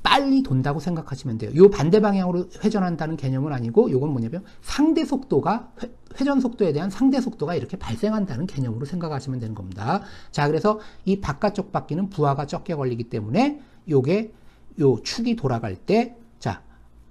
빨리 돈다고 생각하시면 돼요. 이 반대 방향으로 회전한다는 개념은 아니고 이건 뭐냐면 상대 속도가 회전 속도에 대한 상대 속도가 이렇게 발생한다는 개념으로 생각하시면 되는 겁니다. 자, 그래서 이 바깥쪽 바퀴는 부하가 적게 걸리기 때문에 요게 요 축이 돌아갈 때 자,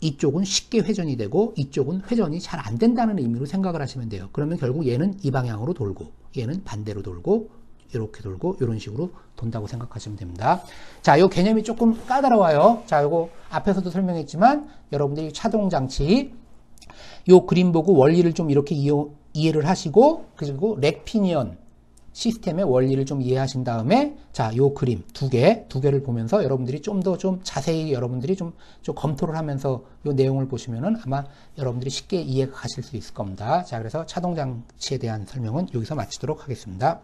이쪽은 쉽게 회전이 되고 이쪽은 회전이 잘 안 된다는 의미로 생각을 하시면 돼요. 그러면 결국 얘는 이 방향으로 돌고 얘는 반대로 돌고 이렇게 돌고 이런 식으로 돈다고 생각하시면 됩니다. 자, 요 개념이 조금 까다로워요. 자, 요거 앞에서도 설명했지만 여러분들이 차동 장치 요 그림 보고 원리를 좀 이렇게 이해를 하시고 그리고 렉피니언 시스템의 원리를 좀 이해하신 다음에 자, 요 그림 두 개를 보면서 여러분들이 좀 더 좀 자세히 여러분들이 좀 검토를 하면서 요 내용을 보시면은 아마 여러분들이 쉽게 이해가 가실 수 있을 겁니다. 자, 그래서 차동 장치에 대한 설명은 여기서 마치도록 하겠습니다.